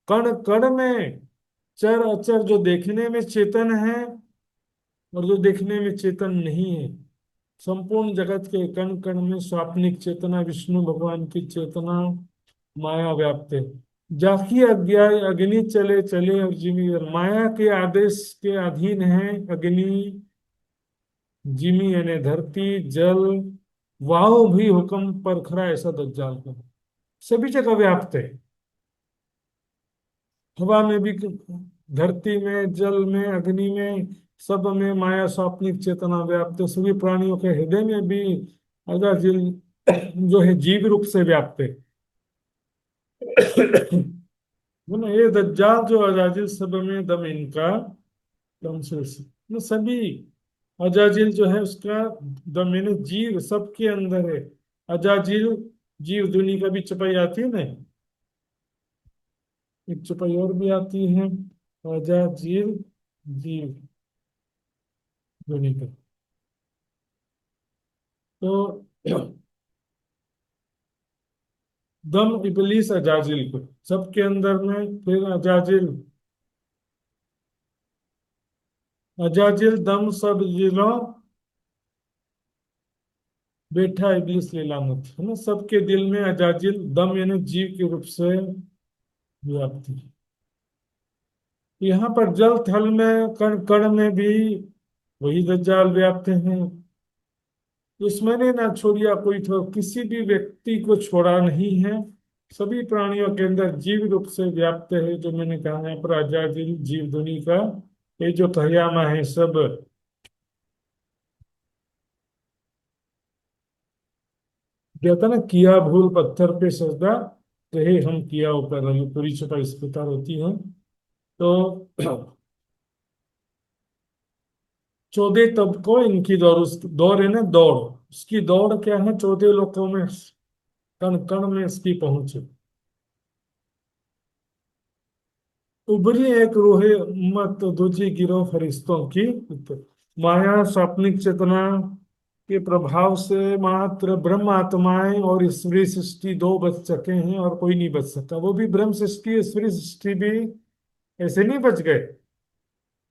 कण कण में चर अचर, जो देखने में चेतन है और जो देखने में चेतन नहीं है, संपूर्ण जगत के कण कण में स्वाप्निक चेतना विष्णु भगवान की चेतना माया व्याप्त है। जाकी अज्ञा अग्नि चले चले और जिमी, और माया के आदेश के अधीन है अग्नि, जिमी यानी धरती, जल, वायु भी हुक्म पर खरा, ऐसा दज्जाल का सभी जगह व्याप्त है। हवा में भी, धरती में, जल में, अग्नि में, सब में माया स्वाप्निक चेतना व्याप्त है। सभी प्राणियों के हृदय में भी अजाजिल जो है जीव रूप से व्याप्त है। बोलो ये दज्जाल जो अजाजिल सब में दम इनका, दम से सभी अजाजिल जो है उसका दम यानी जीव सबके अंदर है। अजाजिल जीव दुनी का भी चपाई आती है ना, एक चपाई और भी आती है, अजाजिल जीव दुनी का। तो दम इबलीस अजाजिल को सबके अंदर में, फिर अजाजिल, अजाजिल दम सब जिलों बैठा इबलीस लीलामत, है ना। सबके दिल में अजाजिल दम यानी जीव के रूप से व्याप्त है। यहाँ पर जल थल में कण कण में भी वही दज्जाल व्याप्त हैं। दुश्मने ना छोड़िया कोई ठोर, किसी भी व्यक्ति को छोड़ा नहीं है, सभी प्राणियों के अंदर जीव रूप से व्याप्त है। जो मैंने कहा है पर अजाजिल जीव दुनी का, ये जो कहियामा है सब। कहता ना, किया भूल पत्थर पे सजदा, कहे हम किया ऊपर, अभी पूरी छटा इस प्रकार होती है। तो 14 तब को इनकी दौड़, उस दौड़ है ना, दौड़, उसकी दौड़ क्या है, 14 लोकों में कण कण में इसकी पहुंच है। उभरी एक रूहे उम्मत दूजी गिरोह फरिश्तों की, माया स्वाप्निक चेतना के प्रभाव से मात्र ब्रह्म आत्माएं और ईश्वरीय सृष्टि दो बच सके हैं, और कोई नहीं बच सका। वो भी ब्रह्म सृष्टि ईश्वरीय सृष्टि भी ऐसे नहीं बच गए।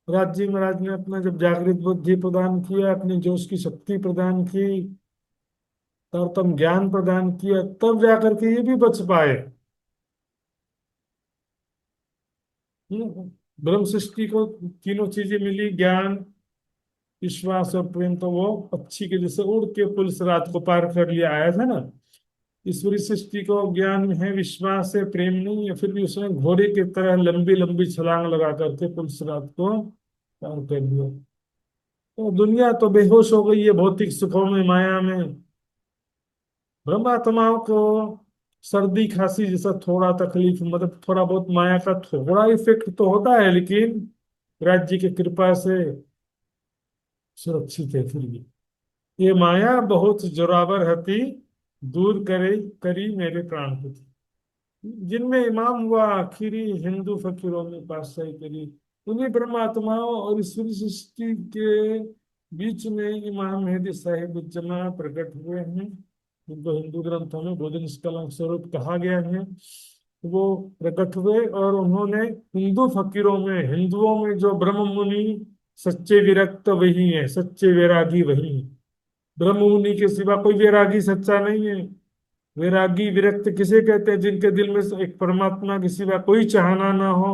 राज्य महाराज ने अपना जब जागृत बुद्धि प्रदान किया, अपनी जोश की शक्ति प्रदान की, तरतम ज्ञान प्रदान किया, तब जाकर के ये भी बच पाए। ब्रह्म सृष्टि को तीनों चीजें मिली, ज्ञान, विश्वास और प्रेम तो वो पक्षी के जैसे उड़ के पुलिस रात को पार कर लिया आया था ना। ईश्वरी सृष्टि को ज्ञान में है, विश्वास है, प्रेम नहीं है, फिर भी उसने घोड़े की तरह लंबी लंबी छलांग लगा करके पुलिस रात को पार कर दिया। तो दुनिया तो बेहोश हो गई है भौतिक सुखों में, माया में। ब्रह्मात्माओं को सर्दी खांसी जैसा थोड़ा तकलीफ, मतलब थोड़ा बहुत माया का थोड़ा इफेक्ट तो होता है, लेकिन राज्य की कृपा से सुरक्षित है फिर भी। ये माया बहुत जोरावर हती, दूर करे करी मेरे प्राणपति। जिनमें इमाम हुआ आखिरी, हिंदू फकीरों में पातशाही करी। उन्हीं परमात्माओं और ईश्वरी सृष्टि के बीच में इमाम मेहदी साहिब जमा प्रकट हुए हैं, जिनको हिंदू ग्रंथों में बोधि निष्कलंक स्वरूप कहा गया है। वो प्रकट हुए और उन्होंने हिंदू फकीरों में, हिंदुओं में जो ब्रह्म मुनि सच्चे विरक्त वही है, सच्चे वैरागी वही है। ब्रह्म मुनि के सिवा कोई वैरागी सच्चा नहीं है। वैरागी विरक्त किसे कहते हैं? जिनके दिल में एक परमात्मा के सिवा कोई चाहना ना हो,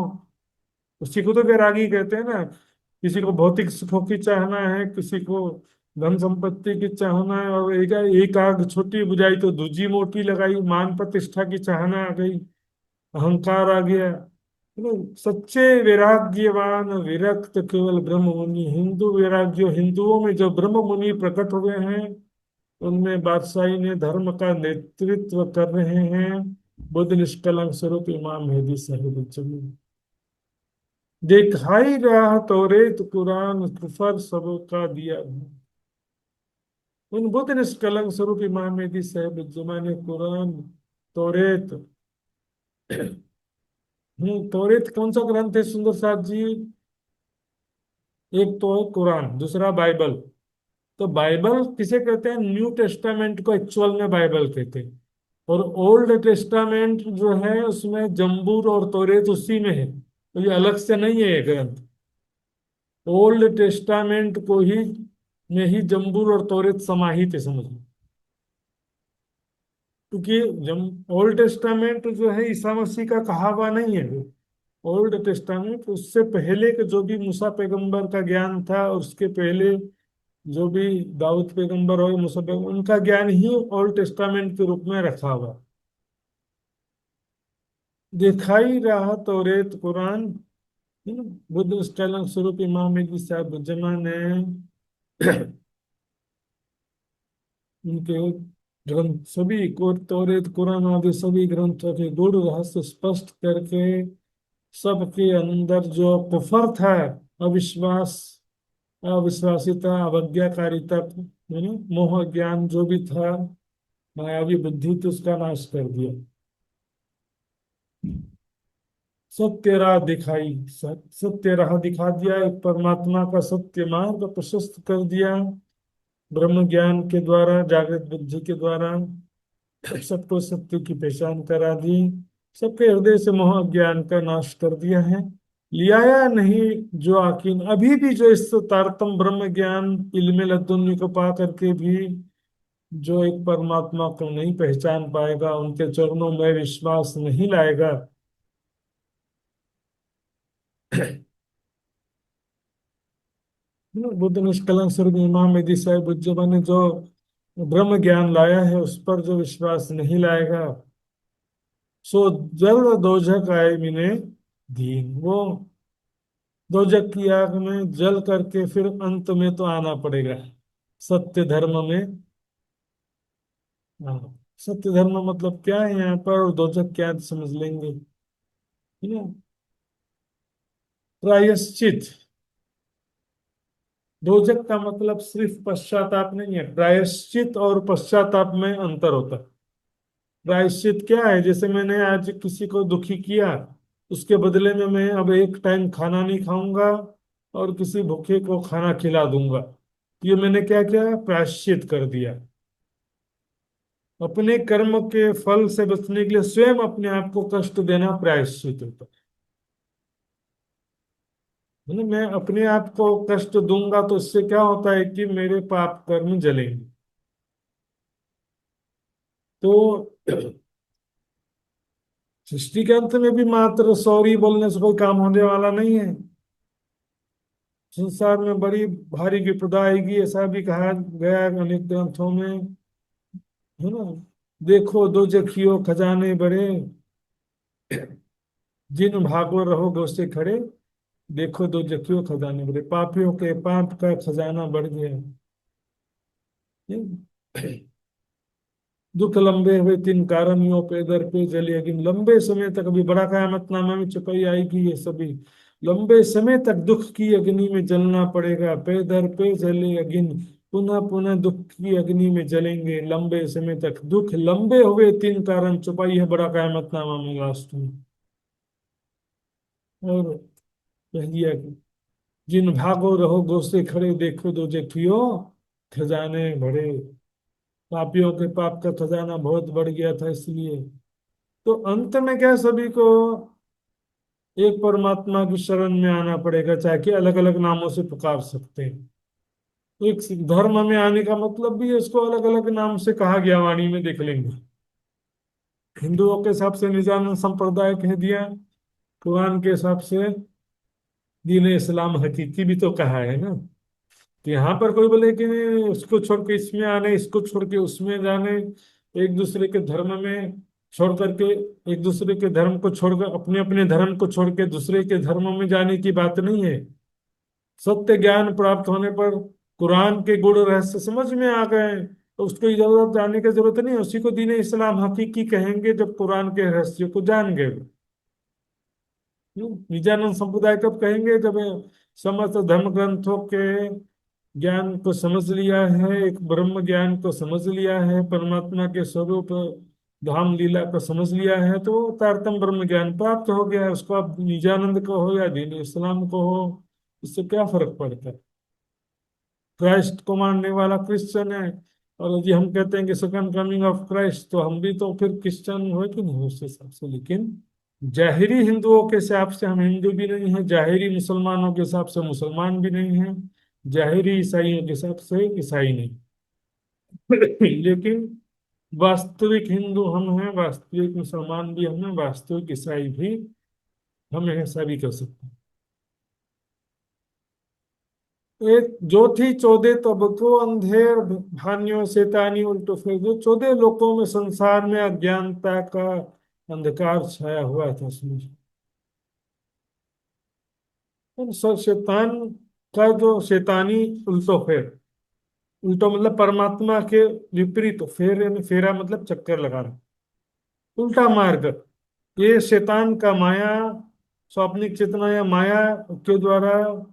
उसी को तो वैरागी कहते हैं ना। किसी को भौतिक सुखों की चाहना है, किसी को धन संपत्ति की चाहना है, और एक आग छोटी बुझाई तो दूजी मोटी लगाई, मान प्रतिष्ठा की चाहना आ गई, अहंकार आ गया। सच्चे वैराग्यवान विरक्त केवल ब्रह्म मुनि, हिंदू वैराग्य, हिंदुओं में जो ब्रह्म मुनि प्रकट हुए हैं, उनमें बादशाही ने धर्म का नेतृत्व कर रहे हैं बुद्ध निष्कलंक स्वरूप इमाम मेहदी साहिब जमीन। दिखाई रहा तौरेत कुरान कुफर सबका दिया। उन बुद्ध निष्कलंक स्वरूप इमाम मेहदी साहिब जमाने कुरान, तौरेत। तौरेत कौन सा ग्रंथ है सुंदर साथ जी? एक तो है कुरान, दूसरा बाइबल। तो बाइबल किसे कहते हैं? न्यू टेस्टामेंट को एक्चुअल में बाइबल कहते हैं। और ओल्ड टेस्टामेंट जो है उसमें जंबूर और तौरेत उसी में है, तो ये अलग से नहीं है ये ग्रंथ। ओल्ड टेस्टामेंट को ही में ही जंबूर और तौरेत समाहित है, समझ लो। क्योंकि जब ओल्ड टेस्टामेंट जो है ईसा मसीह का कहा हुआ नहीं है। ओल्ड टेस्टामेंट उससे पहले के जो भी मूसा पैगंबर का ज्ञान था, और उसके पहले जो भी दाऊद पैगंबर और मूसा पैगंबर, उनका ज्ञान ही ओल्ड टेस्टामेंट के रूप में रखा हुआ। दिखाई रहा तौरेत कुरान, बुद्ध स्टाइल स्वरूप इमाम मेहदी साहब जमा ने उनके ग्रंथ सभी को, तौरेत कुरान आदि सभी ग्रंथों के गूढ़ रहस्य स्पष्ट करके सबके अंदर जो कुफर था, अविश्वास, अविश्वासिता, अवज्ञाकारिता, मोह ज्ञान जो भी था, मायावी बुद्धि थी, उसका नाश कर दिया। सत्य राह दिखाई, सत्य राह दिखा दिया, एक परमात्मा का सत्य मार्ग प्रशस्त कर दिया ब्रह्म ज्ञान के द्वारा, जागृत बुद्धि के द्वारा। सबको सत्य की पहचान करा दी, सबके हृदय से मोह ज्ञान का नाश कर दिया है। लियाया नहीं जो आकीन, अभी भी जो इस तारतम ब्रह्म ज्ञान इल्मे लदुन्नी को पा करके भी जो एक परमात्मा को नहीं पहचान पाएगा, उनके चरणों में विश्वास नहीं लाएगा, बुद्ध निष्कलंक स्वरूप इमाम मेहदी साहिब उज्जमा ने जो ब्रह्म ज्ञान लाया है, उस पर जो विश्वास नहीं लाएगा, सो जल दोजक आए मिने दीन। वो दोजक की आग में जल करके फिर अंत में तो आना पड़ेगा सत्य धर्म में। हाँ, सत्य धर्म मतलब क्या है यहाँ पर, और दोजक क्या है समझ लेंगे। है ना? प्रायश्चित, दोजक का मतलब सिर्फ पश्चाताप नहीं है, प्रायश्चित और पश्चाताप में अंतर होता है। प्रायश्चित क्या है? जैसे मैंने आज किसी को दुखी किया, उसके बदले में मैं अब एक टाइम खाना नहीं खाऊंगा और किसी भूखे को खाना खिला दूंगा। ये मैंने क्या किया? प्रायश्चित कर दिया। अपने कर्म के फल से बचने के लिए स्वयं अपने आप को कष्ट देना प्रायश्चित होता है ना। मैं अपने आप को कष्ट दूंगा तो इससे क्या होता है कि मेरे पाप कर्म जलेंगे। तो सृष्टि के अंत में भी मात्र सॉरी बोलने से कोई काम होने वाला नहीं है। संसार में बड़ी भारी विपदा आएगी, ऐसा भी कहा गया है अनेक ग्रंथों में, है ना। देखो दो जखियो खजाने बड़े, जिन भागो रहो गो से खड़े। देखो दो जखियो खजाने बड़े, पापियों के पाप का खजाना बढ़ गया। दुख लंबे हुए तीन कारण यो पे दर पे जली अगिन। लंबे समय तक, अभी बड़ा कयामतनामा में चुपाई आएगी, ये सभी लंबे समय तक दुख की अग्नि में जलना पड़ेगा। पे दर पे जले अगिन, पुनः पुनः दुख की अग्नि में जलेंगे लंबे समय तक। दुख लंबे हुए तीन कारण चुपाई है बड़ा कयामतनामा में लास्ट में। और कह दिया कि जिन भागो रहो गो से खड़े, देखो दो जेठियो खजाने भरे। पापियों के पाप का खजाना बहुत बढ़ गया था इसलिए। तो अंत में क्या, सभी को एक परमात्मा की शरण में आना पड़ेगा, चाहे कि अलग अलग नामों से पुकार सकते हैं। तो एक धर्म में आने का मतलब भी इसको अलग अलग नाम से कहा गया, वाणी में देख लेंगे। हिंदुओं के हिसाब से निजानंद संप्रदाय कह दिया, कुरान के हिसाब से दीन इस्लाम हकीकी भी तो कहा है ना। तो यहाँ पर कोई बोले कि नहीं, उसको छोड़ के इसमें आने, इसको छोड़ के उसमें जाने, एक दूसरे के धर्म में छोड़ करके, एक दूसरे के धर्म को छोड़कर अपने अपने धर्म को छोड़ के दूसरे के धर्म में जाने की बात नहीं है। सत्य ज्ञान प्राप्त होने पर कुरान के गुण रहस्य समझ में आ गए तो उसको इधर जाने की जरूरत नहीं है। उसी को दीन इस्लाम हकीकी कहेंगे जब कुरान के रहस्य को जान गए। निजानंद संप्रदाय कब कहेंगे, जब समस्त धर्म ग्रंथों के ज्ञान को समझ लिया है, एक ब्रह्म ज्ञान को समझ लिया है, परमात्मा के स्वरूप धाम लीला को समझ लिया है, तो तारतम ब्रह्म ज्ञान प्राप्त हो गया है। उसको आप निजानंद को हो या दीन इस्लाम को हो, इससे क्या फर्क पड़ता है। क्राइस्ट को मानने वाला क्रिश्चियन है, और यदि हम कहते हैं कि सेकंड कमिंग ऑफ क्राइस्ट, तो हम भी तो फिर क्रिश्चियन हो कि नहीं उस हिसाब से। लेकिन जाहिरी हिंदुओं के हिसाब से हम हिंदू भी नहीं है, जाहिरी मुसलमानों के हिसाब से मुसलमान भी नहीं है, जाहिरी ईसाइयों के हिसाब से ईसाई नहीं। लेकिन वास्तविक हिंदू हम हैं, वास्तविक मुसलमान भी हम हैं, वास्तविक ईसाई भी हम हैं, ऐसा भी कर सकते हैं। एक जो थी 14 तब को अंधेर भानियों शैतानी उल्टो फिर, जो 14 लोकों में संसार में अज्ञानता का अंधकार छाया हुआ था समझ। शैतान का जो शैतानी उल्टो फेर, उल्टो मतलब परमात्मा के विपरीत, फेर यानी फेरा मतलब चक्कर लगाना, उल्टा मार्ग। ये शैतान का माया, स्वाप्निक चेतना या माया के द्वारा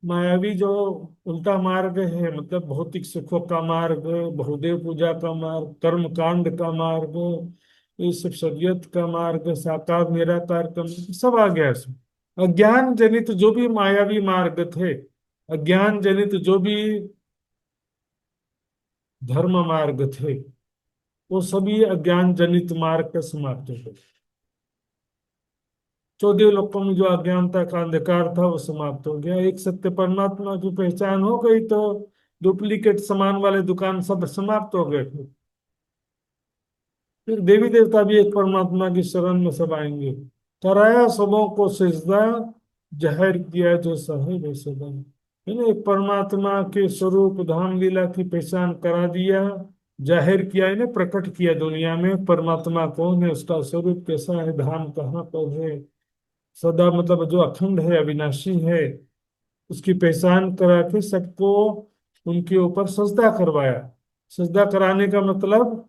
मायावी जो उल्टा मार्ग है, मतलब भौतिक सुखों का मार्ग, बहुदेव पूजा का मार्ग, कर्म कांड का मार्ग, ये सब शरीयत का मार्ग, साकार निराकार का मार्ग, सब आ गया इसमें। अज्ञान जनित जो भी मायावी मार्ग थे, अज्ञान जनित जो भी धर्म मार्ग थे, वो सभी अज्ञान जनित मार्ग का समाप्त हो गए। 14 लोकों में जो अज्ञानता का अंधकार था वो समाप्त हो गया। एक सत्य परमात्मा की पहचान हो गई तो डुप्लीकेट सामान वाले दुकान सब समाप्त हो गए। फिर देवी देवता भी एक परमात्मा की शरण में सब आएंगे। कराया सबों को सिजदा, जाहिर किया जो सहे वे सदा। एक परमात्मा के स्वरूप धाम लीला की पहचान करा दिया, जाहिर किया, इन्हें प्रकट किया दुनिया में परमात्मा कौन है, उसका स्वरूप कैसा है, धाम कहाँ पर है। सदा मतलब जो अखंड है, अविनाशी है, उसकी पहचान करा के सबको उनके ऊपर सजदा करवाया। सजदा कराने का मतलब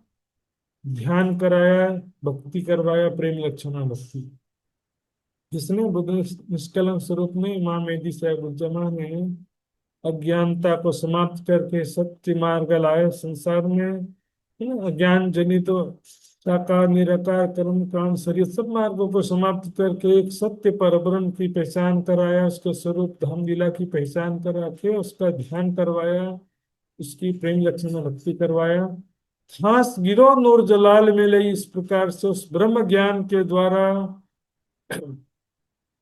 ध्यान कराया, भक्ति करवाया, प्रेम लक्षणा भक्ति। जिसने बुद्ध निष्कलंक स्वरूप में इमाम मेहदी साहिब ने अज्ञानता को समाप्त करके सत्य मार्ग लाए संसार में, है ना। अज्ञान जनित तो साकार निराकार कर्म कांड शरीर सब मार्गों को समाप्त करके एक सत्य परब्रह्म की पहचान कराया, उसके स्वरूप धाम लीला की पहचान करा के उसका ध्यान करवाया, उसकी प्रेम लक्षण भक्ति करवाया। खास गिरो नूर जलाल में लई, इस प्रकार से उस ब्रह्म ज्ञान के द्वारा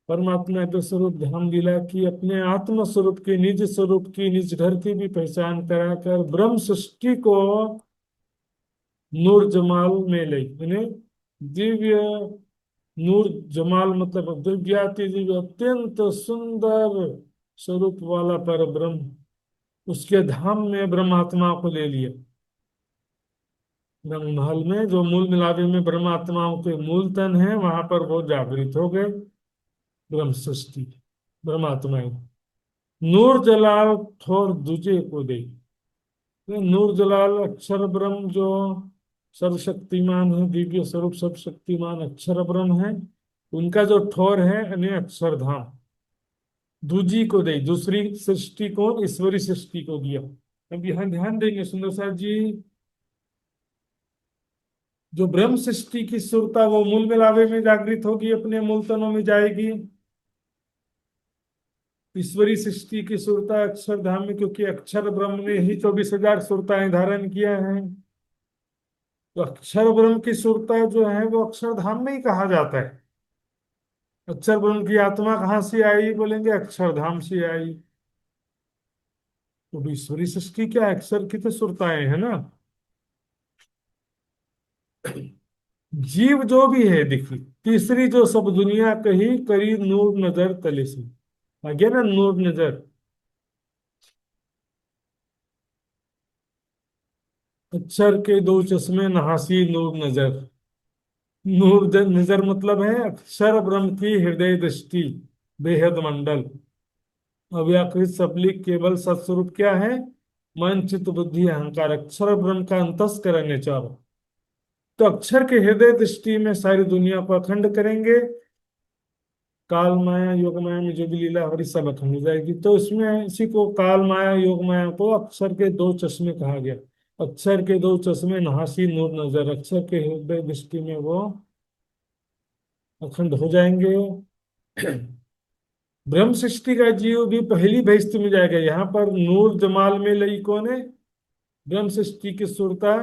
परमात्मा के स्वरूप धाम लीला की, अपने आत्म स्वरूप की, निज स्वरूप की, निज घर की भी पहचान कराकर ब्रह्म सृष्टि को नूर जमाल में ले, दिव्य नूर जमाल मतलब दिव्याति दिव्य अत्यंत सुंदर स्वरूप वाला पर ब्रह्म, उसके धाम में ब्रह्मात्मा को ले लिया। ब्रह्म महल में जो मूल मिलावे में ब्रह्मात्माओं के मूल तन है, वहां पर वो जागृत हो गए ब्रह्म सृष्टि ब्रह्मात्माएं। नूर जलाल थोर दूजे को दे। ये नूर जलाल अक्षर ब्रह्म जो सर्वशक्तिमान है, दिव्य स्वरूप सर्वशक्तिमान अक्षर ब्रह्म है, उनका जो ठोर है यानी अक्षरधाम, दूजी को दे, दूसरी सृष्टि को, ईश्वरी सृष्टि को दिया। अब यहाँ ध्यान देंगे सुंदर साहब जी, जो ब्रह्म सृष्टि की सुरता वो मूल मिलावे में जागृत होगी, अपने मूल तनों में जाएगी। ईश्वरी सृष्टि की सुरता अक्षरधाम में, क्योंकि अक्षर ब्रह्म ने ही 24,000 सुरताएं धारण किया है, तो अक्षर ब्रह्म की सुरता जो है वो अक्षरधाम में ही कहा जाता है। अक्षर ब्रह्म की आत्मा कहाँ से आई, बोलेंगे अक्षरधाम से आई। तो ईश्वरी सृष्टि क्या है, अक्षर की तो सुरताएं है ना। जीव जो भी है, देखिए तीसरी जो सब दुनिया कही करी नूर नजर तले से, आ गया ना नूर नजर। अक्षर के दो चश्मे नहासी नूर नजर। नजर मतलब है अक्षर ब्रह्म की हृदय दृष्टि, बेहद मंडल। अव्याकृत सबलिक केवल सत्स्वरूप क्या है, मन चित्त बुद्धि अहंकार, अक्षर ब्रह्म का अंतस्करण है चारों। तो अक्षर के हृदय दृष्टि में सारी दुनिया को अखंड करेंगे। काल माया योग माया में जो भी लीला हो रही सब अखंड हो जाएगी। तो इसमें इसी को काल माया योग माया को अक्षर के दो चश्मे कहा गया। अक्षर के दो चश्मे नहासी नूर नजर, अक्षर के हृदय दृष्टि में वो अखंड हो जाएंगे। ब्रह्म सृष्टि का जीव भी पहली बहिष्ठ में जाएगा। यहाँ पर नूर जमाल में लई कौन है, ब्रह्म सृष्टि की सुरता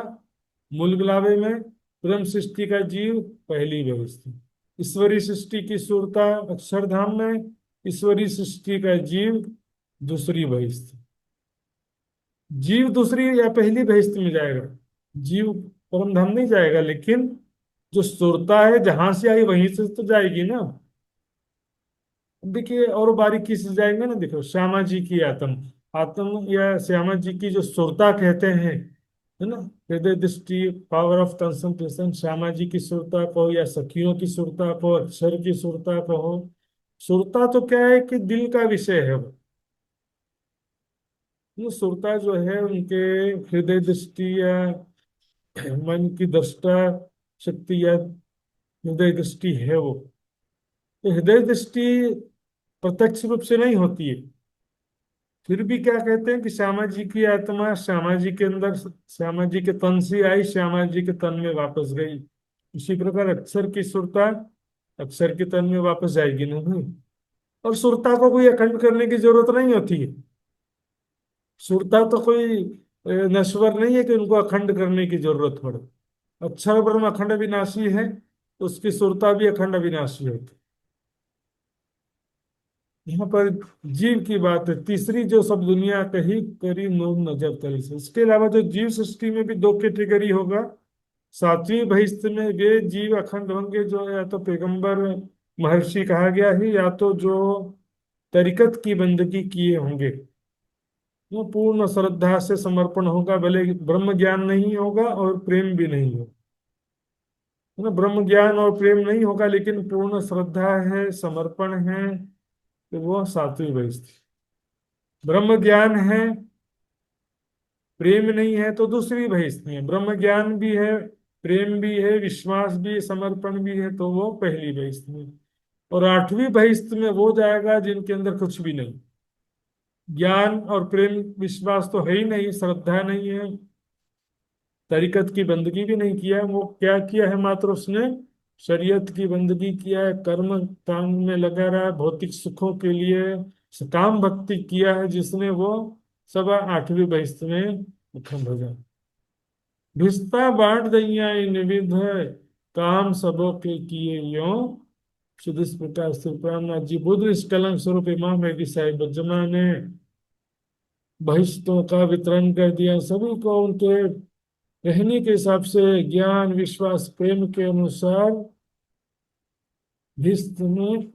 मूल मिलावे में, ब्रह्म सृष्टि का जीव पहली बहिष्ठ। ईश्वरी सृष्टि की सुरता अक्षरधाम में, ईश्वरी सृष्टि का जीव दूसरी बहिष्ठ। जीव दूसरी या पहली बहिष्ठ में जाएगा, जीव परम धाम नहीं जाएगा, लेकिन जो सुरता है जहां से आई वहीं से तो जाएगी ना। देखिए और बारीकी से जाएंगे ना, देखो श्यामा जी की आत्म आत्म या श्यामा जी की जो सुरता कहते हैं, है ना, हृदय दृष्टि पावर ऑफ कंसंट्रेशन, श्यामा जी की सुरता कहो या सखियों की सुरता कहो, अक्षर की सुरता कहो। सुरता तो क्या है कि दिल का विषय है वो सुरता जो है उनके हृदय दृष्टि या मन की दृष्टा शक्ति या हृदय दृष्टि है वो। तो हृदय दृष्टि प्रत्यक्ष रूप से नहीं होती है, फिर भी क्या कहते हैं कि श्यामा जी की आत्मा श्यामा जी के अंदर, श्यामा जी के तन से आई, श्यामा जी के तन में वापस गई। इसी प्रकार अक्षर की सुरता अक्षर के तन में वापस जाएगी नहीं। और सुरता को कोई अखंड करने की जरूरत नहीं होती है। सुरता तो कोई नश्वर नहीं है कि उनको अखंड करने की जरूरत पड़े। अक्षर ब्रह्म अखंड अविनाशी है, तो उसकी सुरता भी अखंड अविनाशी होती। यहाँ पर जीव की बात है, तीसरी जो सब दुनिया कही करी नूर नजर तले से। इसके अलावा जो जीव सृष्टि में भी दो कैटेगरी होगा। सातवीं बहिष्ठ में वे जीव अखंड होंगे जो या तो पैगंबर महर्षि कहा गया है, या तो जो तरीकत की बंदगी किए होंगे। वो पूर्ण श्रद्धा से समर्पण होगा, भले ब्रह्म ज्ञान नहीं होगा और प्रेम भी नहीं होगा, है ना, ब्रह्म ज्ञान और प्रेम नहीं होगा लेकिन पूर्ण श्रद्धा है, समर्पण है, तो वो सातवीं बहिष्ठ। ब्रह्म ज्ञान है प्रेम नहीं है तो दूसरी बहिष्ठ है। ब्रह्म ज्ञान भी है, प्रेम भी है, विश्वास भी है, समर्पण भी है, तो वो पहली बहिष्ठ में। और आठवीं बहिष्ठ में वो जाएगा जिनके अंदर कुछ भी नहीं, ज्ञान और प्रेम विश्वास तो है ही नहीं, श्रद्धा नहीं है, तरीकत की बंदगी भी नहीं किया। वो क्या किया है, मात्र उसने शरीयत की बंदगी किया है, कर्म काम में लगा रहा है, भौतिक सुखों के लिए काम भक्ति किया है जिसने, वो सब आठवीं बहिष्ठ में अखंड हो जाए। भिस्ता बांट दैया निविध है, काम सबों के किए यो। शुद्ध इस प्रकार से प्राणनाथ जी बुद्ध निष्कलंक स्वरूप इमाम मेहदी साहिब बज्जमा ने बहिष्ठों का वितरण कर दिया, सभी को उनके रहने के हिसाब से ज्ञान विश्वास प्रेम के अनुसार भिस्त में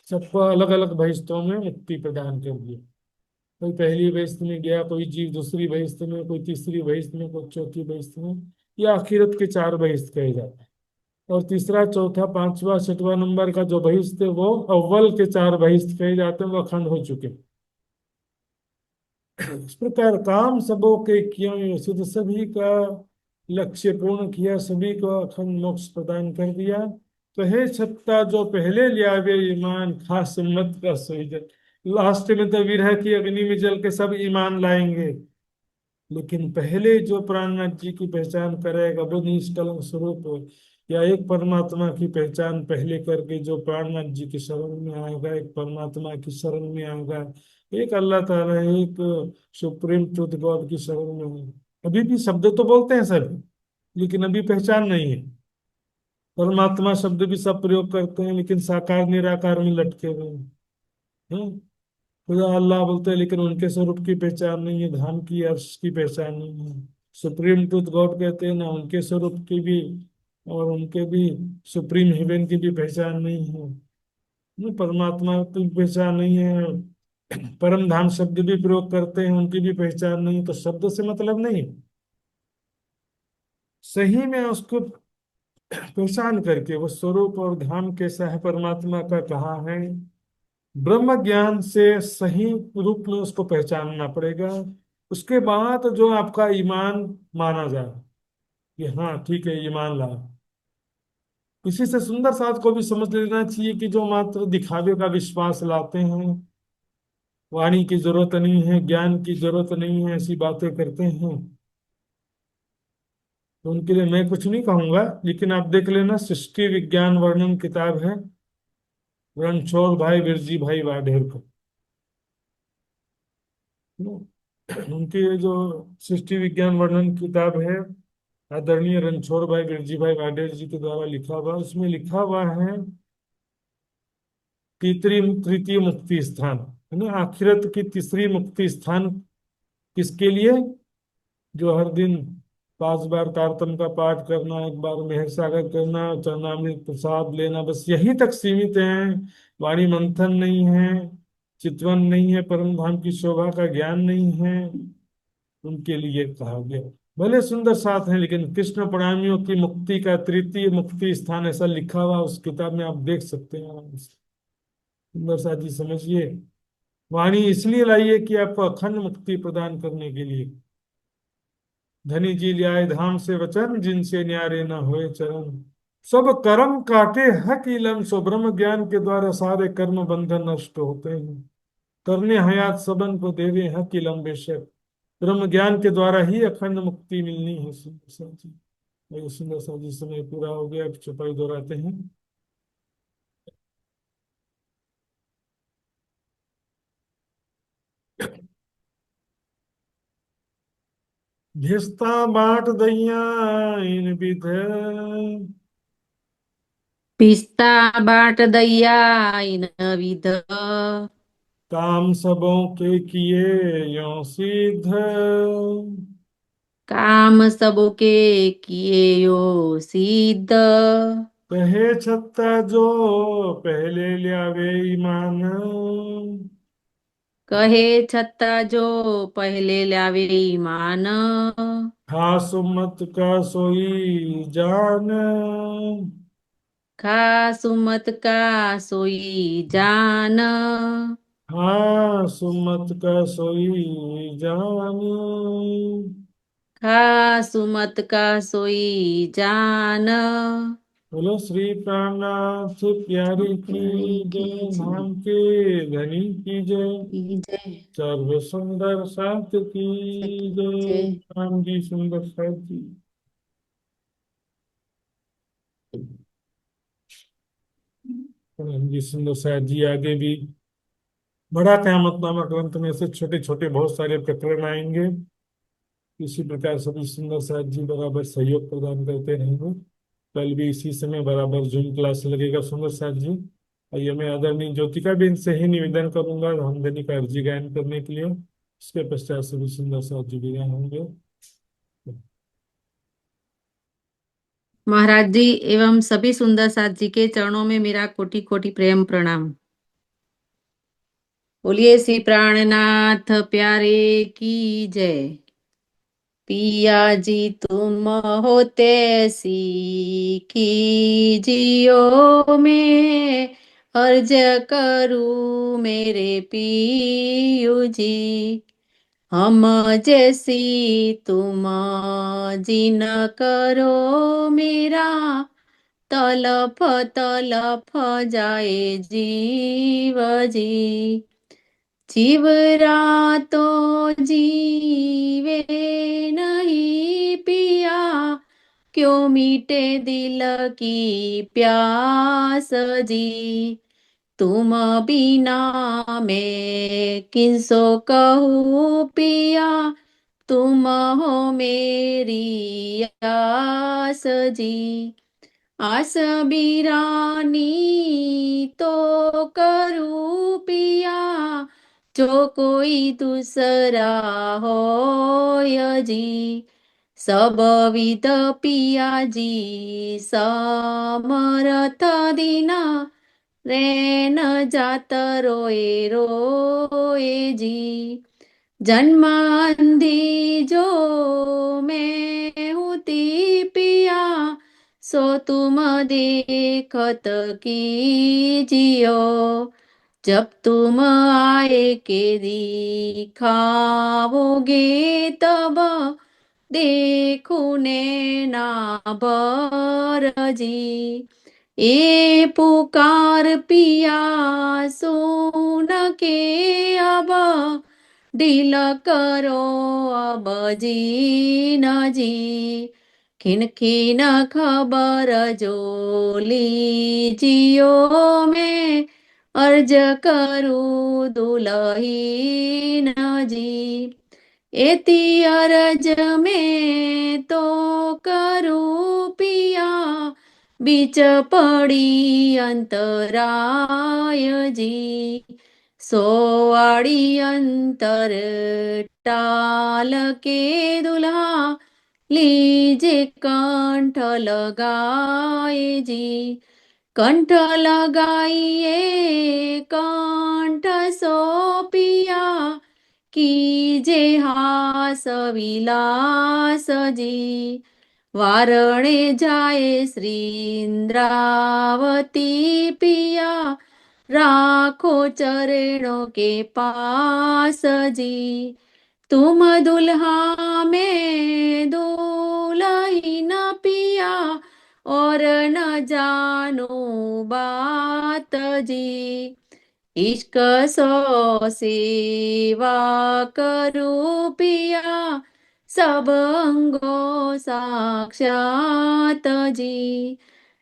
सबको अलग अलग बहिस्तों में मुक्ति प्रदान कर दिया। कोई पहली बहिस्त में गया, कोई जीव दूसरी बहिस्त में, कोई तीसरी बहिस्त में, कोई चौथी बहिस्त में। ये आखिरत के चार बहिस्त कहे जाते हैं। और तीसरा चौथा पांचवा छठवां नंबर का जो बहिस्त है वो अव्वल के चार बहिस्त कहे जाते हैं, वो अखंड हो चुके। इस प्रकार काम सबों के किया सिद्ध, सभी का लक्ष्य पूर्ण किया, सभी को अखंड मोक्ष प्रदान कर दिया। तो हे छत्ता जो पहले लियावे ईमान, खास मत का सोई जन। लास्ट में तो विरह की अग्नि में जल के सब ईमान लाएंगे, लेकिन पहले जो प्राणनाथ जी की पहचान करेगा वो निष्कलंक स्वरूप या एक परमात्मा की पहचान पहले करके जो प्राणनाथ जी की शरण में आएगा, एक परमात्मा की शरण में आएगा, एक अल्लाह ताला, एक सुप्रीम ट्रुथ गॉड की शरण में है। अभी भी शब्द तो बोलते हैं सब, लेकिन अभी पहचान नहीं है। परमात्मा शब्द भी सब प्रयोग करते हैं, लेकिन साकार निराकार में लटके हुए हैं। हम्म? खुदा अल्लाह बोलते हैं, लेकिन उनके स्वरूप की पहचान नहीं है, धाम की अर्श की पहचान नहीं है। सुप्रीम ट्रूथ गॉड कहते हैं ना, उनके स्वरूप की भी और उनके भी सुप्रीम हेवन की भी पहचान नहीं है। परमात्मा की पहचान नहीं है। परम धाम शब्द भी प्रयोग करते हैं, उनकी भी पहचान नहीं। तो शब्द से मतलब नहीं, सही में उसको पहचान करके वो स्वरूप और धाम कैसा है परमात्मा का कहाँ है, ब्रह्म ज्ञान से सही रूप में उसको पहचानना पड़ेगा। उसके बाद जो आपका ईमान माना जाए कि हाँ ठीक है, ईमान ला। इसी से सुंदर साथ को भी समझ लेना चाहिए कि जो मात्र दिखावे का विश्वास लाते हैं, वाणी की जरूरत नहीं है, ज्ञान की जरूरत नहीं है, ऐसी बातें करते हैं, तो उनके लिए मैं कुछ नहीं कहूंगा। लेकिन आप देख लेना, सृष्टि विज्ञान वर्णन किताब है रणछोड़ भाई बिरजी भाई वाढेर को। उनकी ये जो सृष्टि विज्ञान वर्णन किताब है, आदरणीय रणछोड़ भाई बिरजी भाई वाडेर जी के द्वारा लिखा हुआ, उसमें लिखा हुआ है तृतीय मुक्ति स्थान, है ना, आखिरत की तीसरी मुक्ति स्थान किसके लिए? जो हर दिन 5 बार तारतम का पाठ करना, एक बार मेहर सागर करना, चरणामृत प्रसाद लेना, बस यही तक सीमित है। वाणी मंथन नहीं है, चितवन नहीं है, परम धाम की शोभा का ज्ञान नहीं है, उनके लिए कहा गया। भले सुंदर साथ है, लेकिन कृष्ण प्रणामियों की मुक्ति का तृतीय मुक्ति स्थान ऐसा लिखा हुआ उस किताब में आप देख सकते हैं आराम से। सुंदर साथ जी समझिए, वाणी इसलिए लाई है कि आपको अखंड मुक्ति प्रदान करने के लिए। धनी जी लियाए धाम से वचन, जिनसे न्यारे न होए चरण। सब कर्म काटे हक इलम, सो ब्रह्म ज्ञान के द्वारा सारे कर्म बंधन नष्ट होते हैं। करने हयात सबन को देवे हक इलम बेशक, ब्रह्म ज्ञान के द्वारा ही अखंड मुक्ति मिलनी है। सुंदर सा जी, ये सुंदर सा जी समय पूरा हो गया, अब चौपाई दोहराते हैं। भेस्ता बाट दैया इन विध, पिस्ता बाट दैया इन विध, काम सबों के किए यो सिद्ध। काम सबके किए यो सिद्ध। कहे छत्ता जो पहले ल्यावे ईमान, कहे छत्ता जो पहले लावे ईमान, खास उम्मत का सोई जान। खास उम्मत का सोई जान। हाँ सुमत का सोई जान। खास उम्मत का सोई जान। बोलो श्री प्राणनाथ प्यारी की जय, धाम के धनी की जय, की जय। सर्व सुंदर साथ की सखी जय। जय। राम जी सुंदर साथ जी। राम जी सुंदर साथ जी आगे भी बड़ा क़यामतनामा ग्रंथ में से छोटे छोटे बहुत सारे प्रकरण आएंगे। इसी प्रकार सभी सुंदर साथ जी बराबर सहयोग प्रदान करते रहेंगे। कल भी इसी समय बराबर जूम क्लास लगेगा सुंदर साथ जी। आइए, मैं आदरणीय ज्योतिका बेन से ही निवेदन करूंगा रामधनी का अर्जी गायन करने के लिए। उसके पश्चात सभी सुंदर साथ जी विदा होंगे। महाराज जी एवं सभी सुंदर साथ जी के चरणों में मेरा कोटि कोटि प्रेम प्रणाम। बोलिए श्री प्राणनाथ प्यारे की जय। पिया जी तुम होते सीखी जियो में, अर्ज करूं मेरे पियू जी। हम जैसी तुम जिन करो मेरा, तलफ तलफ जाए जीव जी। जीवरा तो जीवे नहीं पिया, क्यों मीटे दिल की प्यास जी। तुम बिना मैं किसो कहूँ पिया, तुम हो मेरी आस जी। आस बिरानी तो करूँ पिया, जो कोई दूसरा होय जी। सब विध पिया जी समरथ दीना, रेन जात रोए रोए जी। जन्मांधी जो मैं होती पिया, सो तुम देखत कीजियो। जब तुम आए के दिखाओगे, तब देखूने ना बर जी। ए पुकार पिया सुन के अब, ढील करो अब जी न जी। खिन खिन खबर जो लीजियो में, अर्ज करूं दुलहीन जी। एती अरज में तो करूं पिया, बीच पड़ी अंतराय जी। सोवाड़ी अंतर टाल के दुल्हा, लीजे कंठ लगाए जी। कंठ लगाइए कंठ सो पिया, कीजे हास विलास जी। वारणे जाए श्री इंद्रावती पिया, राखो चरणों के पास जी। तुम दुल्हा में दुल्हीन पिया, और न जानो बात जी। इश्क सो सेवा करो पिया, सब अंगो साक्षात जी।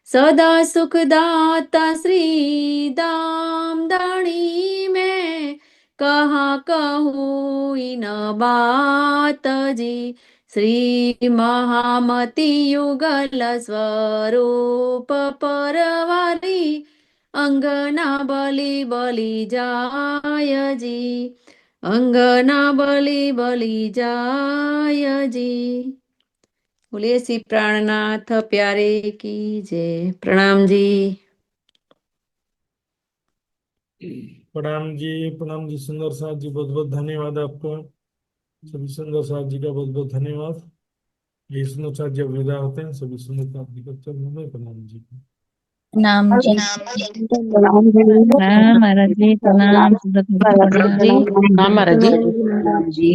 सदा सुखदाता श्री दाम दाणी में, कहाँ कहूँ इन बात जी। श्री महामती युगल स्वरूप परवारी, अंगना बलि बलि जाय जी। अंगना बलि बलि जाय जी। बोलिए श्री प्राणनाथ प्यारे की जय। प्रणाम जी। प्रणाम जी सुंदर साथ जी, बहुत बहुत धन्यवाद आपको। सभी सुंदर साथ जी का बहुत बहुत धन्यवाद। ये सुंदर साथ जी अब विदा होते हैं। सभी सुंदर साथ जी को चरणों में प्रणाम जी। प्रणाम जी। प्रणाम जी। प्रणाम महाराज जी, प्रणाम प्रणाम जी। हाँ महाराज जी, प्रणाम जी।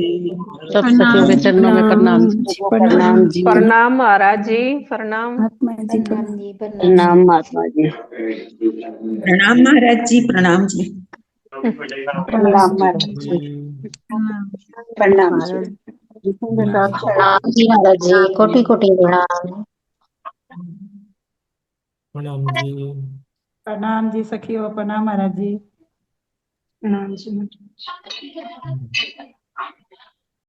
सब सखियों के चरणों में प्रणाम जी। प्रणाम जी। प्रणाम महाराज जी, प्रणाम। प्रणाम जी, प्रणाम महात्मा जी। प्रणाम महाराज जी, प्रणाम जी। प्रणाम महाराज जी। प्रणाम जी। प्रणाम जी महाराज जी, कोटि कोटि प्रणाम। प्रणाम जी। प्रणाम जी सखियों, प्रणाम महाराज जी। प्रणाम जी।